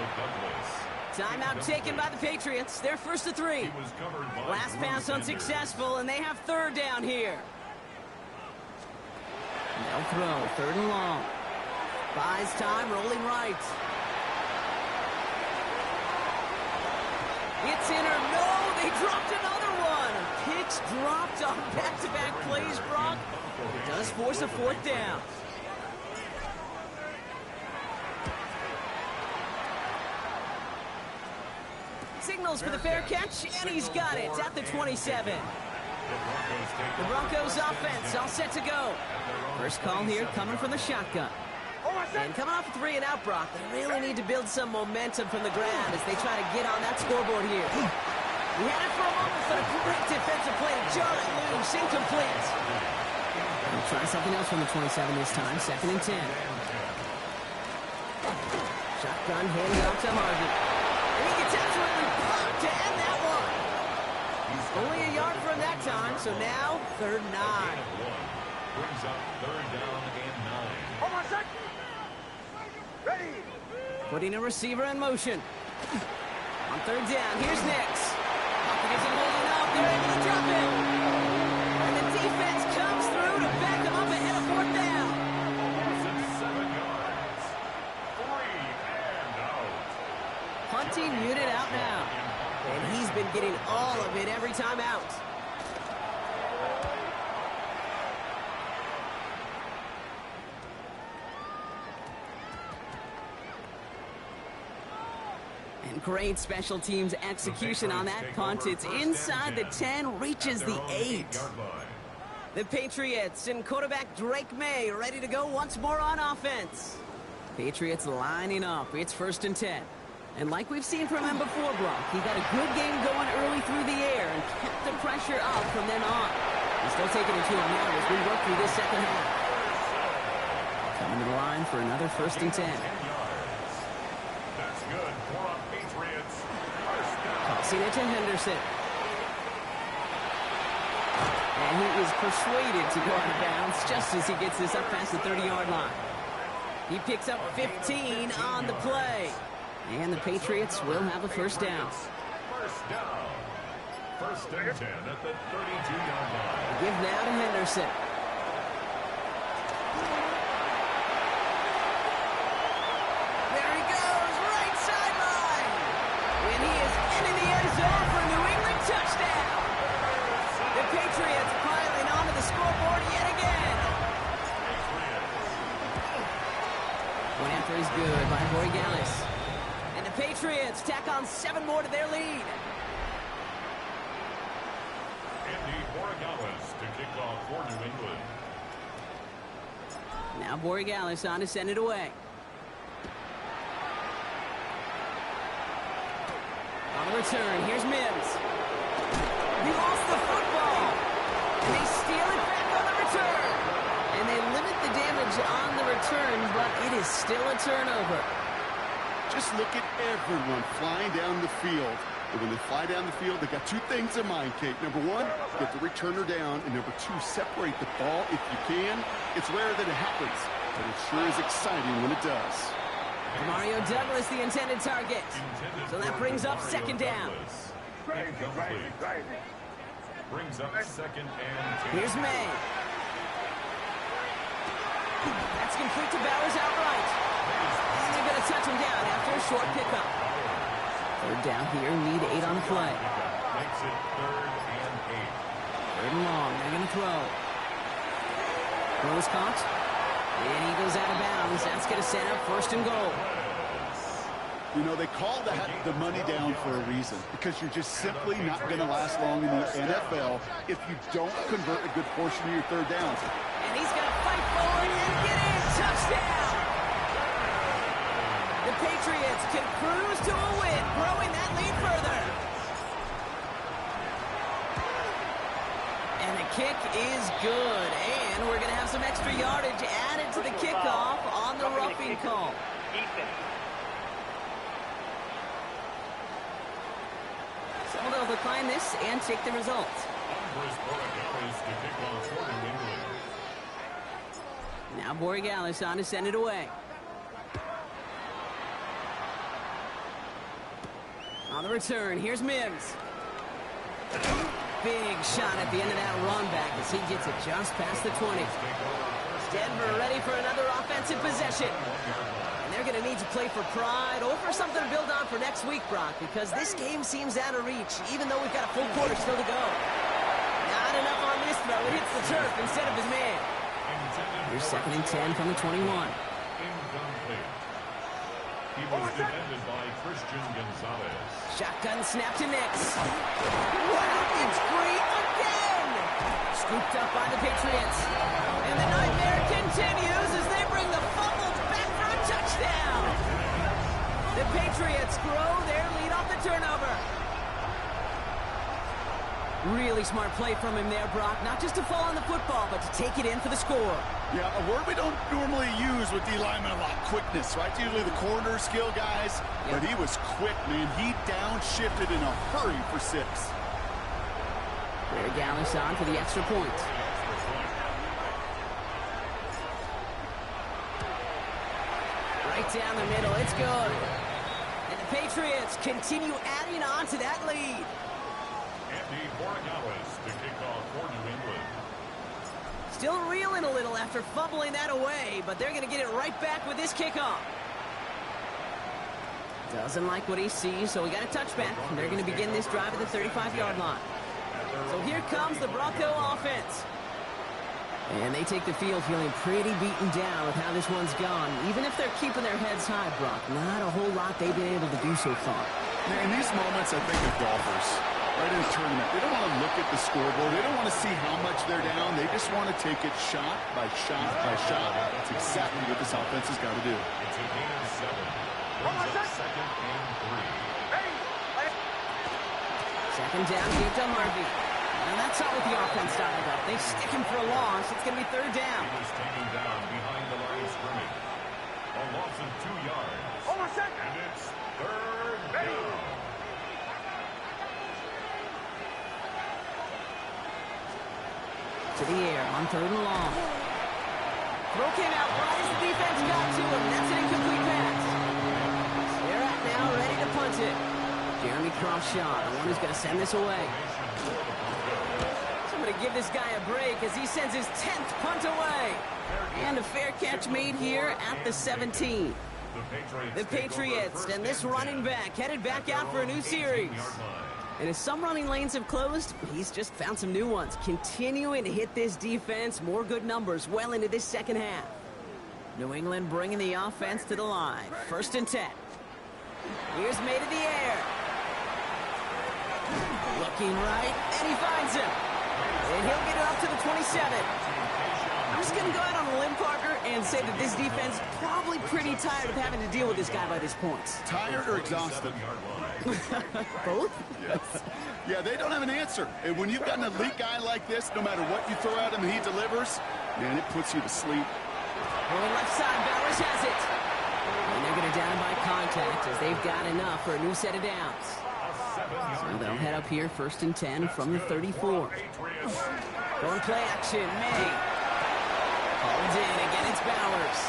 Timeout taken by the Patriots. They're 1st to 3. Last pass unsuccessful, and they have 3rd down here. They'll throw 3rd and long. Buys time, rolling right. It's in or no, they dropped another one. Picks dropped on back-to-back plays, Brock. It does force a 4th down. Signals for the fair catch, and he's got it at the 27. The Broncos offense all set to go. First call here coming from the shotgun. And coming off a 3 and out, Brock, they really need to build some momentum from the ground as they try to get on that scoreboard here. He had it for a moment, but a great defensive play to jar it loose, incomplete. We'll try something else from the 27 this time, 2nd and 10. Shotgun handed off to Harvey. And he gets absolutely blocked to end that one. He's only a yard from that time, so now 3rd and 9. Brings up 3rd down and 9. Hold on a sec. Ready. Putting a receiver in motion. On 3rd down, here's Knicks. Pocket isn't holding up. They're able to drop it. And the defense comes through to back them up ahead of 4th down. 7 yards. 3 and out. Punting unit out now. And he's been getting all of it every time out. And great special teams execution on that punt. It's inside the 10, reaches the 8. The Patriots and quarterback Drake May ready to go once more on offense. Patriots lining up. It's 1st and 10. And like we've seen from him before, Brock, he got a good game going early through the air and kept the pressure up from then on. He's still taking it to him now as we work through this 2nd half. Coming to the line for another 1st and 10. That's good for a Patriots. First down. Tossing it to Henderson. And he is persuaded to go out of bounds just as he gets this up past the 30-yard line. He picks up 15 on the play. And the Patriots will have a 1st down. First down. 1st and 10 at the 32-yard line. Give now to Henderson. There he goes, right One after is good by Borregales. And the Patriots tack on 7 more to their lead. Andy Borregales to kick off for New England. Now Borregales on to send it away. On the return, here's Mims. He lost the football. And they steal it back on the return. And they limit the damage on the return, but it is still a turnover. Just look at everyone flying down the field. And when they fly down the field, they got 2 things in mind, Kate. Number 1, get the returner down. And number 2, separate the ball if you can. It's rare that it happens, but it sure is exciting when it does. Mario Douglas, the intended target. So that brings up second down. Brings up second and 10. Here's May. That's complete to Bowers outright. And they're going to touch him down after a short pickup. Third down here, need 8 on the play. Makes it 3rd and 8. Third and long, they're going to throw. Throw is caught. And he goes out of bounds. That's going to set up 1st and goal. You know, they call that the money down for a reason, because you're just simply not going to last long in the NFL if you don't convert a good portion of your third downs. And he's going to fight forward and get in. Touchdown! The Patriots can cruise to a win, growing that lead further. And the kick is good. And we're going to have some extra yardage added to the kickoff on the roughing call. So they'll decline this and take the result. Now Borregales on to send it away. On the return, here's Mims. Big shot at the end of that run back as he gets it just past the 20. Denver ready for another offensive possession. And they're going to need to play for pride or for something to build on for next week, Brock, because this game seems out of reach, even though we've got a full quarter still to go. Not enough on this throw. It hits the turf instead of his man. Here's 2nd and 10 from the 21. He was defended by Christian Gonzalez. Shotgun snap to Nix. Wow, it's free again! Scooped up by the Patriots. And the nightmare continues as they bring the fumbles back for a touchdown. The Patriots grow their lead off the turnover. Really smart play from him there, Brock. Not just to fall on the football, but to take it in for the score. Yeah, a word we don't normally use with D linemen a lot. Quickness, right? Usually the corner skill guys. Yep. But he was quick, man. He downshifted in a hurry for 6. Borregales on for the extra point. Right down the middle. It's good. And the Patriots continue adding on to that lead. Andy Borregales to kick off for New England. Still reeling a little after fumbling that away, but they're going to get it right back with this kickoff. Doesn't like what he sees, so we got a touchback. And they're going to begin this drive at the 35-yard line. So here comes the Bronco offense. And they take the field feeling pretty beaten down with how this one's gone. Even if they're keeping their heads high, Brock, not a whole lot they've been able to do so far. In these moments, I think of golfers. Right in a tournament, they don't want to look at the scoreboard. They don't want to see how much they're down. They just want to take it shot by shot by shot. That's exactly what this offense has got to do. It's a gain of 7. Brings up 2nd and 3. Second down, give to Harvey. And that's not what the offense started up. They stick him for a loss. It's going to be 3rd down. He was taken down behind the line of scrimmage. A loss of 2 yards. And it's 3rd down. To the air on 3rd and long. Throw came out wide as the defense got to him. That's an incomplete pass. They're out now, ready to punt it. Jeremy Crawshaw, the one who's going to send this away. Somebody give this guy a break as he sends his 10th punt away. And a fair catch made here at the 17. The Patriots and this running back headed back out for a new series. And as some running lanes have closed, he's just found some new ones. Continuing to hit this defense, more good numbers well into this second half. New England bringing the offense to the line. 1st and 10. Here's made in the air. Looking right, and he finds him. And he'll get it up to the 27. I'm just going to go out on a limb, Parker, and say that this defense probably pretty tired of having to deal with this guy by this point. Tired or exhausted? Both? Yes. Yeah, they don't have an answer. And when you've got an elite guy like this, no matter what you throw at him, he delivers, man, it puts you to sleep. Going left side, Bowers has it. And they're going to down him by contact as they've got enough for a new set of downs. So they'll head up here 1st and 10 from the 34. Going play action, May. Called in, again it's Bowers.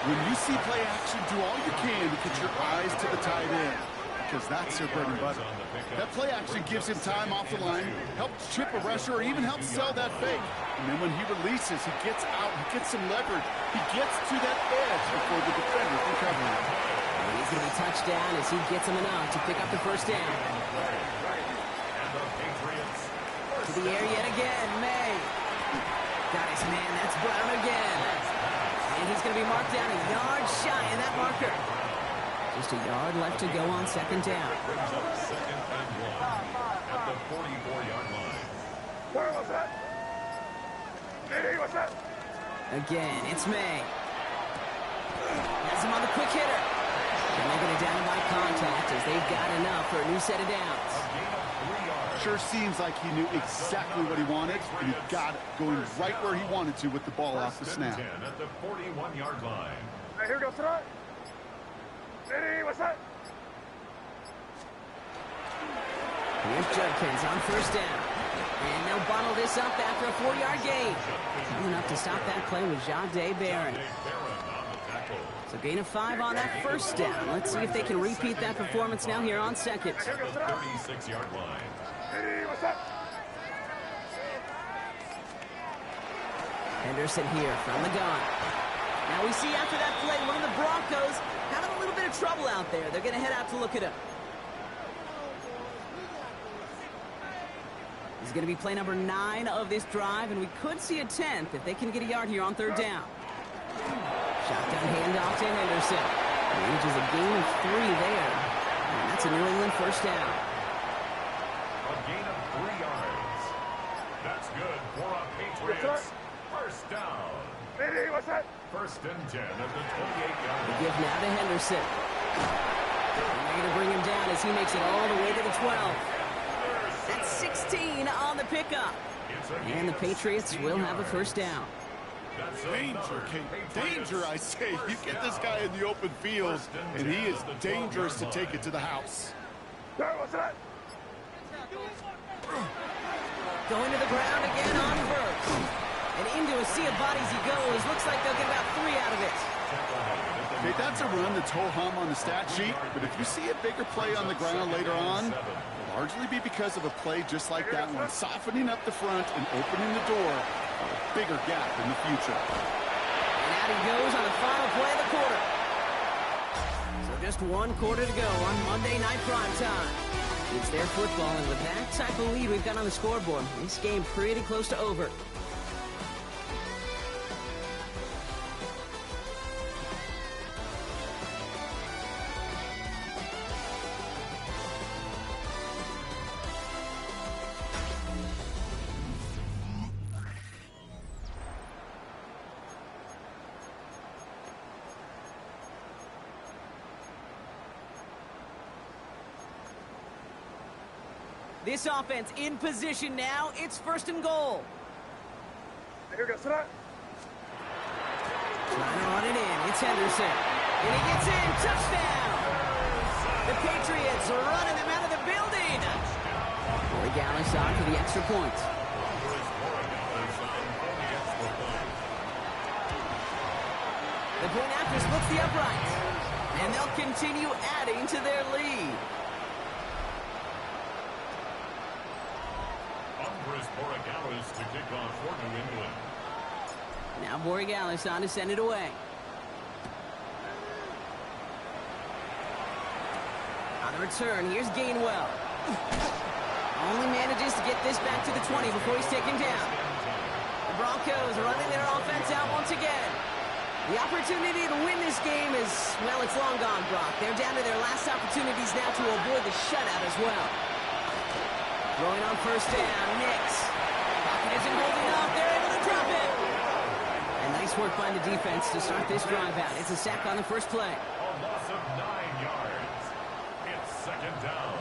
When you see play action, do all you can to get your eyes to the tight end, because that's their bread and butter. That play action gives him time off the line, helps chip a rusher, or even helps sell that fake. And then when he releases, he gets out, he gets some leverage. He gets to that edge before the defender can cover him. He's going to be touchdown as he gets him enough to pick up the 1st down. To the air yet again, May. Got his man, that's Brown again. And he's going to be marked down a yard shy in that marker. Just a yard left to go on 2nd down. Brings up 2nd and 1 at the 44-yard line. Where was that? Hey, what's that? Again, it's May. Has him on the quick hitter. And they're going to down him by contact as they've got enough for a new set of downs. Sure seems like he knew exactly what he wanted, and he got it going right where he wanted to with the ball off the snap. 10 at the 41-yard line. Hey, here goes tonight. Hey, what's that? Here's Judkins on 1st down. And they'll bottle this up after a 4-yard gain. Coming up to stop that play with Jade Barron. So gain of 5 on that 1st down. Let's see if they can repeat that performance now here on 2nd. At the 36-yard line. Hey, what's that? Henderson here from the gun. Now we see after that play, one of the Broncos having a little bit of trouble out there. They're going to head out to look at him. This is going to be play number 9 of this drive, and we could see a 10th if they can get a yard here on 3rd down. Shotgun handoff to Henderson. Which is a gain of 3 there. And that's a New England 1st down. A gain of 3 yards. That's good for a Patriots 1st down. Hey, what's that? 1st and 10 at the 28-yard The line. give now to Henderson. And they're going to bring him down as he makes it all the way to the 12. That's 16 on the pickup. And the Patriots will have a 1st down. Danger, Kate. Danger, I say. You get this guy in the open field, and he is dangerous to take it to the house. Hey, what's that? Going to the ground again on first. And into a sea of bodies he goes. Looks like they'll get about 3 out of it. Okay, that's a run that's ho-hum on the stat sheet, but if you see a bigger play on the ground later on, it'll largely be because of a play just like that one, softening up the front and opening the door for a bigger gap in the future. And out he goes on the final play of the quarter. So just 1 quarter to go on Monday Night Primetime. It's their football, and with that type of lead we've got on the scoreboard, this game pretty close to over. This offense in position now. It's 1st and goal. Here goes tonight. Trying to run it in. It's Henderson. And he gets in. Touchdown! The Patriots are running them out of the building. Corey Gallis on for the extra point. The point after splits the uprights. And they'll continue adding to their lead. To kick off for New England. Now Borregales on to send it away. On the return, here's Gainwell. Only manages to get this back to the 20 before he's taken down. The Broncos running their offense out once again. The opportunity to win this game is, well, it's long gone, Brock. They're down to their last opportunities now to avoid the shutout as well. Throwing on first down, Nix. Pocket isn't holding up. They're able to drop it. And nice work by the defense to start this drive out. It's a sack on the first play. A loss of 9 yards. It's second down.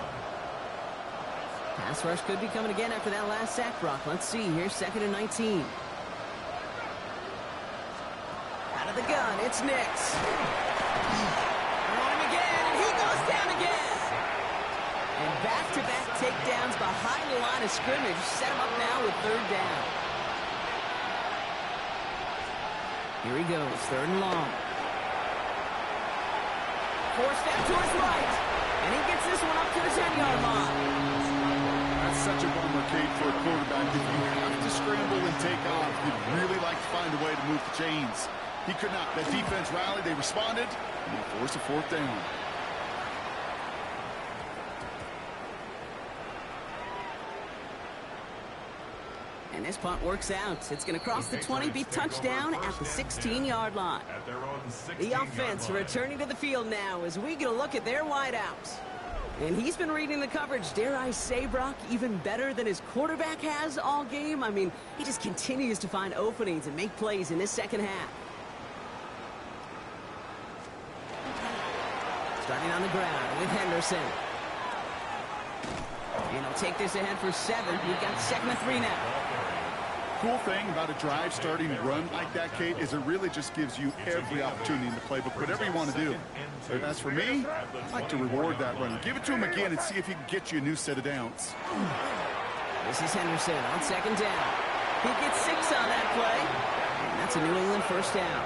Pass rush could be coming again after that last sack, Brock. Let's see. Here's 2nd and 19. Out of the gun, it's Nix. On him again, and he goes down again. And back-to-back takedowns behind the line of scrimmage set him up now with 3rd down. Here he goes, 3rd and long. Forced out to his right, and he gets this one up to the 10-yard line. That's such a bummer, Kate, for a quarterback. If you have to scramble and take off, you'd really like to find a way to move the chains. He could not. That defense rallied, they responded, and they forced a 4th down. And this punt works out. It's going to cross the 20, be touchdown at the 16-yard line. At their own 16-yard The offense line. returning to the field now as we get a look at their wideouts. And he's been reading the coverage, dare I say, Brock, even better than his quarterback has all game. I mean, he just continues to find openings and make plays in this second half. Starting on the ground with Henderson. And he'll take this ahead for 7. We've got 2nd and 3 now. Cool thing about a drive starting run like that, Kate, is it really just gives you every opportunity in the playbook, whatever you want to do. But as for me, I'd like to reward that run. Give it to him again and see if he can get you a new set of downs. This is Henderson on 2nd down. He gets 6 on that play. And that's a New England 1st down.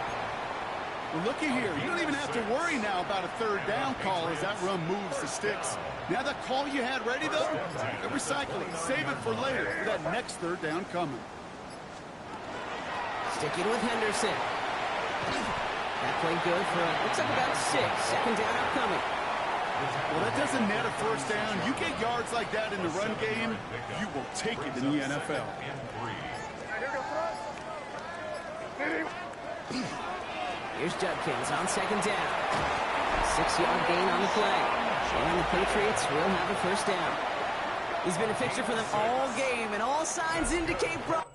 Well, looky here. You don't even have to worry now about a 3rd down call as that run moves the sticks. Now that call you had ready, though, recycle it. Save it for later for that next 3rd down coming. Sticking with Henderson. That played good for, looks like about 6. 2nd down upcoming. Well, that doesn't net a 1st down. You get yards like that in the run game, you will take it in the NFL. Here's Judkins on 2nd down. 6-yard gain on the play. And the Patriots will have a 1st down. He's been a fixture for them all game, and all signs indicate Brock.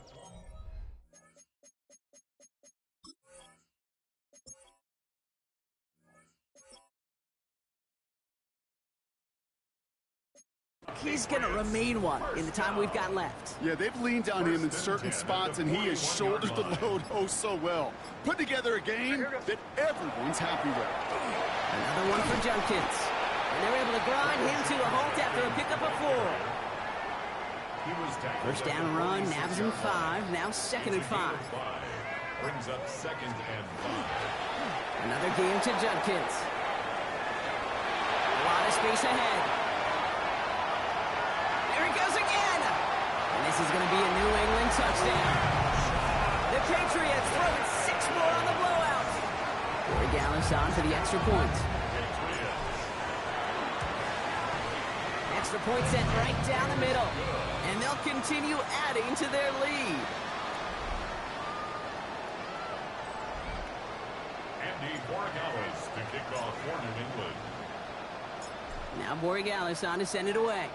He's going to remain one in the time we've got left. Yeah, they've leaned on him in certain spots, and he has shouldered the load oh so well. Put together a game that everyone's happy with. Another one for Judkins. And they're able to grind him to a halt after a pickup of 4. First down run, nabs him 5. Now 2nd and 5. Brings up 2nd and 5. Another game to Judkins. A lot of space ahead. There he goes again. And this is going to be a New England touchdown. The Patriots throwing 6 more on the blowout. Corey Gallis on for the extra point. Extra point sent right down the middle. And they'll continue adding to their lead. Andy Borregales to kick off for New England. Now Borregales on to send it away.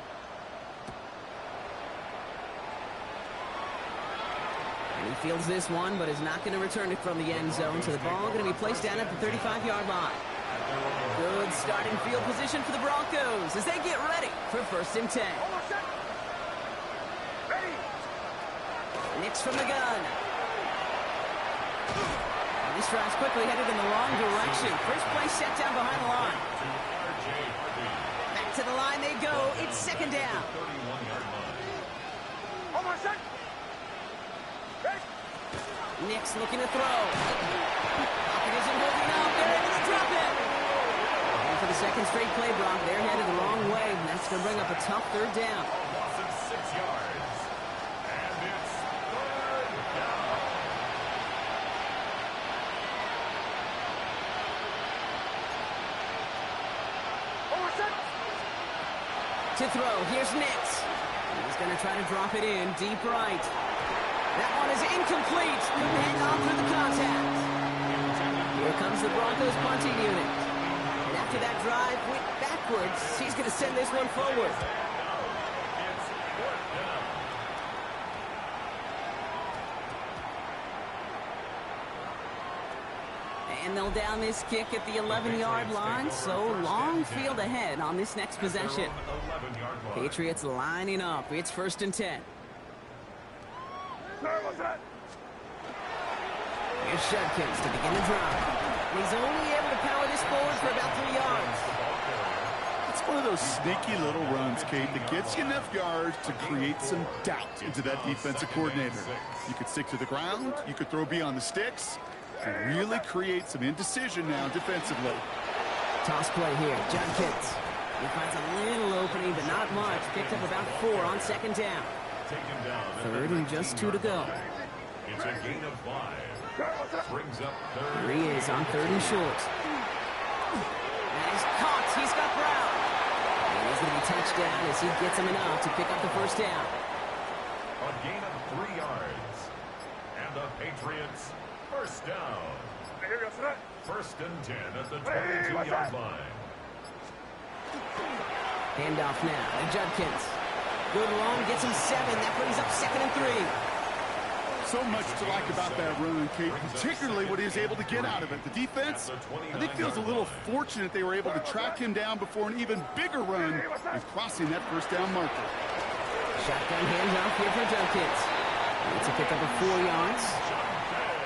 And he fields this one, but is not going to return it from the end zone. So the ball going to be placed down at the 35-yard line. Good starting field position for the Broncos as they get ready for 1st and 10. Nix from the gun. And this drive's quickly headed in the wrong direction. First play set down behind the line. Back to the line they go. It's 2nd down. Nix looking to throw. Pocket isn't holding out. They're able to drop it. And for the 2nd straight play, Brock, they're headed the wrong way. And that's going to bring up a tough 3rd down. Loss of 6 yards. And it's 3rd down. To throw, here's Nix. He's going to try to drop it in deep right. That one is incomplete. Couldn't hang on through the contact. comes the Broncos punting unit. And after that drive went backwards, he's going to send this one forward. And they'll down this kick at the 11-yard line, so long field ahead on this next possession. Patriots lining up. It's 1st and 10. Here's Judkins to begin the drive. He's only able to power this forward for about 3 yards. It's one of those sneaky little runs, Kate, that gets you enough yards to create some doubt into that defensive coordinator. You could stick to the ground, you could throw beyond the sticks, and really create some indecision now defensively. Toss play here, Judkins. He finds a little opening, but not much. Picked up about 4 on 2nd down. 3rd and just 2 to go. It's a gain of 5. Brings up 3rd. Here he is on 3rd and short. And he's caught. He's got Brown. And he's going to be touchdown as he gets him enough to pick up the 1st down. A gain of 3 yards. And the Patriots 1st down. 1st and 10 at the 22-yard line. Handoff now to Judkins. Good run, gets him 7. That brings up 2nd and 3. So much to like about that run, Kate, particularly what he was able to get out of it. The defense, I think, feels a little fortunate they were able to track him down before an even bigger run and crossing that 1st down marker. Shotgun handoff here for Judkins. It's a pickup of 4 yards.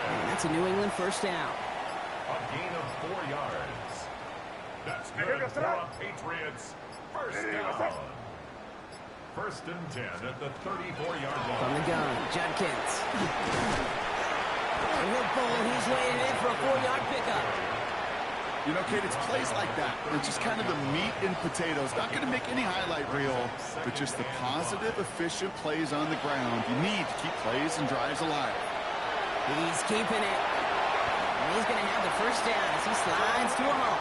And that's a New England 1st down. A gain of 4 yards. That's good for the Patriots 1st down. 1st and 10 at the 34-yard line. From the gun, Judkins. And he'll pull his way in for a 4-yard pickup. You know, Kate, it's plays like that. It's just kind of the meat and potatoes. Not going to make any highlight reel, but just the positive, efficient plays on the ground. You need to keep plays and drives alive. He's keeping it. And he's going to have the 1st down as he slides to a halt.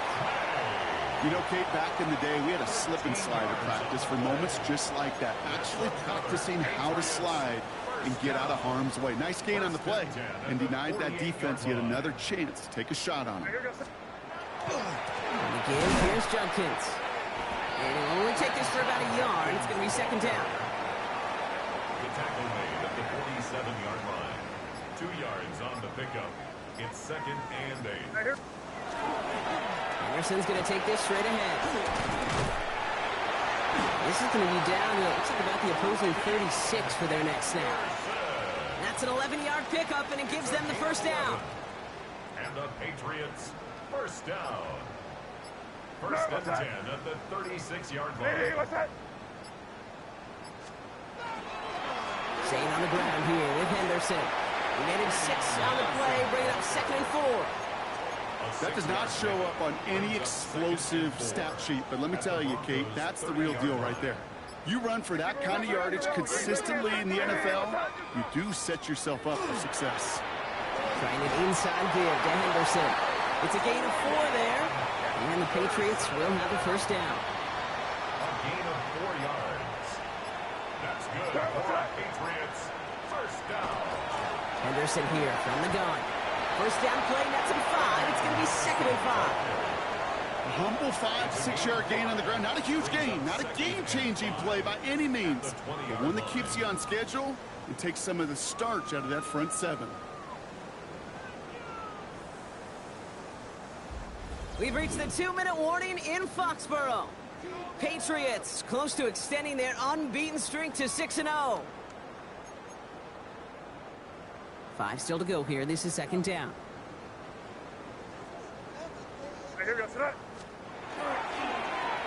You know, Kate, back in the day, we had a slip and slide at practice for moments just like that. Actually practicing how to slide and get out of harm's way. Nice gain on the play and denied that defense yet another chance to take a shot on him. And again, here's Judkins. And he'll only take this for about a yard. It's going to be 2nd down. The tackle made at the 47-yard line. 2 yards on the pickup. It's 2nd and 8. Emerson's going to take this straight ahead. This is going to be down to, it looks like about the opposing 36 for their next snap. That's an 11-yard pickup, and it gives them the 1st down. And the Patriots 1st down. 1st and 10 at the 36-yard line. Staying on the ground here with Henderson. We made him 6 on the play, bring it up 2nd and 4. That does not show up on any explosive stat sheet, but let me tell you, Kate, that's the real deal right there. You run for that kind of yardage consistently in the NFL, you do set yourself up for success. Trying it inside give to Henderson. It's a gain of 4 there, and the Patriots will have the 1st down. A gain of 4 yards. That's good for the Patriots 1st down. Henderson here from the gun. 1st down play, that's him 5. It's going to be 2nd and 5. A humble 5-6-yard gain on the ground. Not a huge gain, not a game-changing play by any means, but one that keeps you on schedule and takes some of the starch out of that front 7. We've reached the 2-minute warning in Foxborough. Patriots close to extending their unbeaten streak to 6-0. 5 still to go here. This is 2nd down.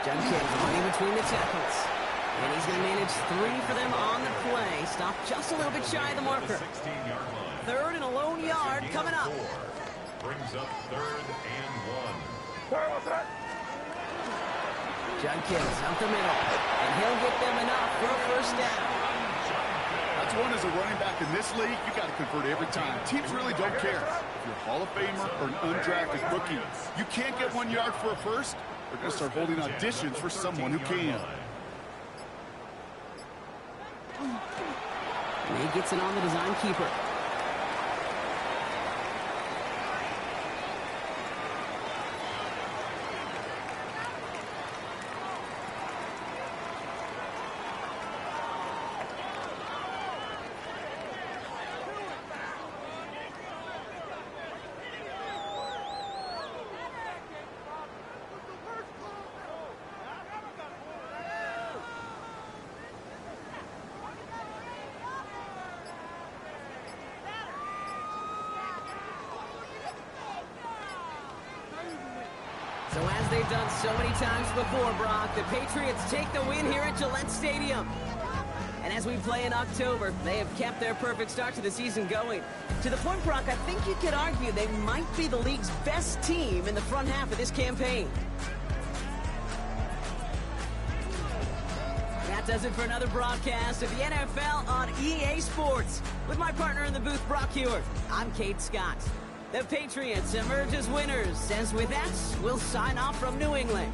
Judkins running between the tackles. And he's going to manage 3 for them on the play. Stop just a little bit shy of the marker. 16-yard line. 3rd and a lone yard coming up. 4. Brings up 3rd and 1. Judkins up the middle. And he'll get them enough for a 1st down. That's one as a running back in this league, you got to convert every time. Teams really don't care if you're a Hall of Famer or an undrafted rookie. You can't get 1 yard for a 1st, they're going to start holding auditions for someone who can. And he gets it on the design keeper. So as they've done so many times before, Brock, the Patriots take the win here at Gillette Stadium. And as we play in October, they have kept their perfect start to the season going. To the point, Brock, I think you could argue they might be the league's best team in the front half of this campaign. That does it for another broadcast of the NFL on EA Sports. With my partner in the booth, Brock Hewitt, I'm Kate Scott. The Patriots emerge as winners, as with that, we'll sign off from New England.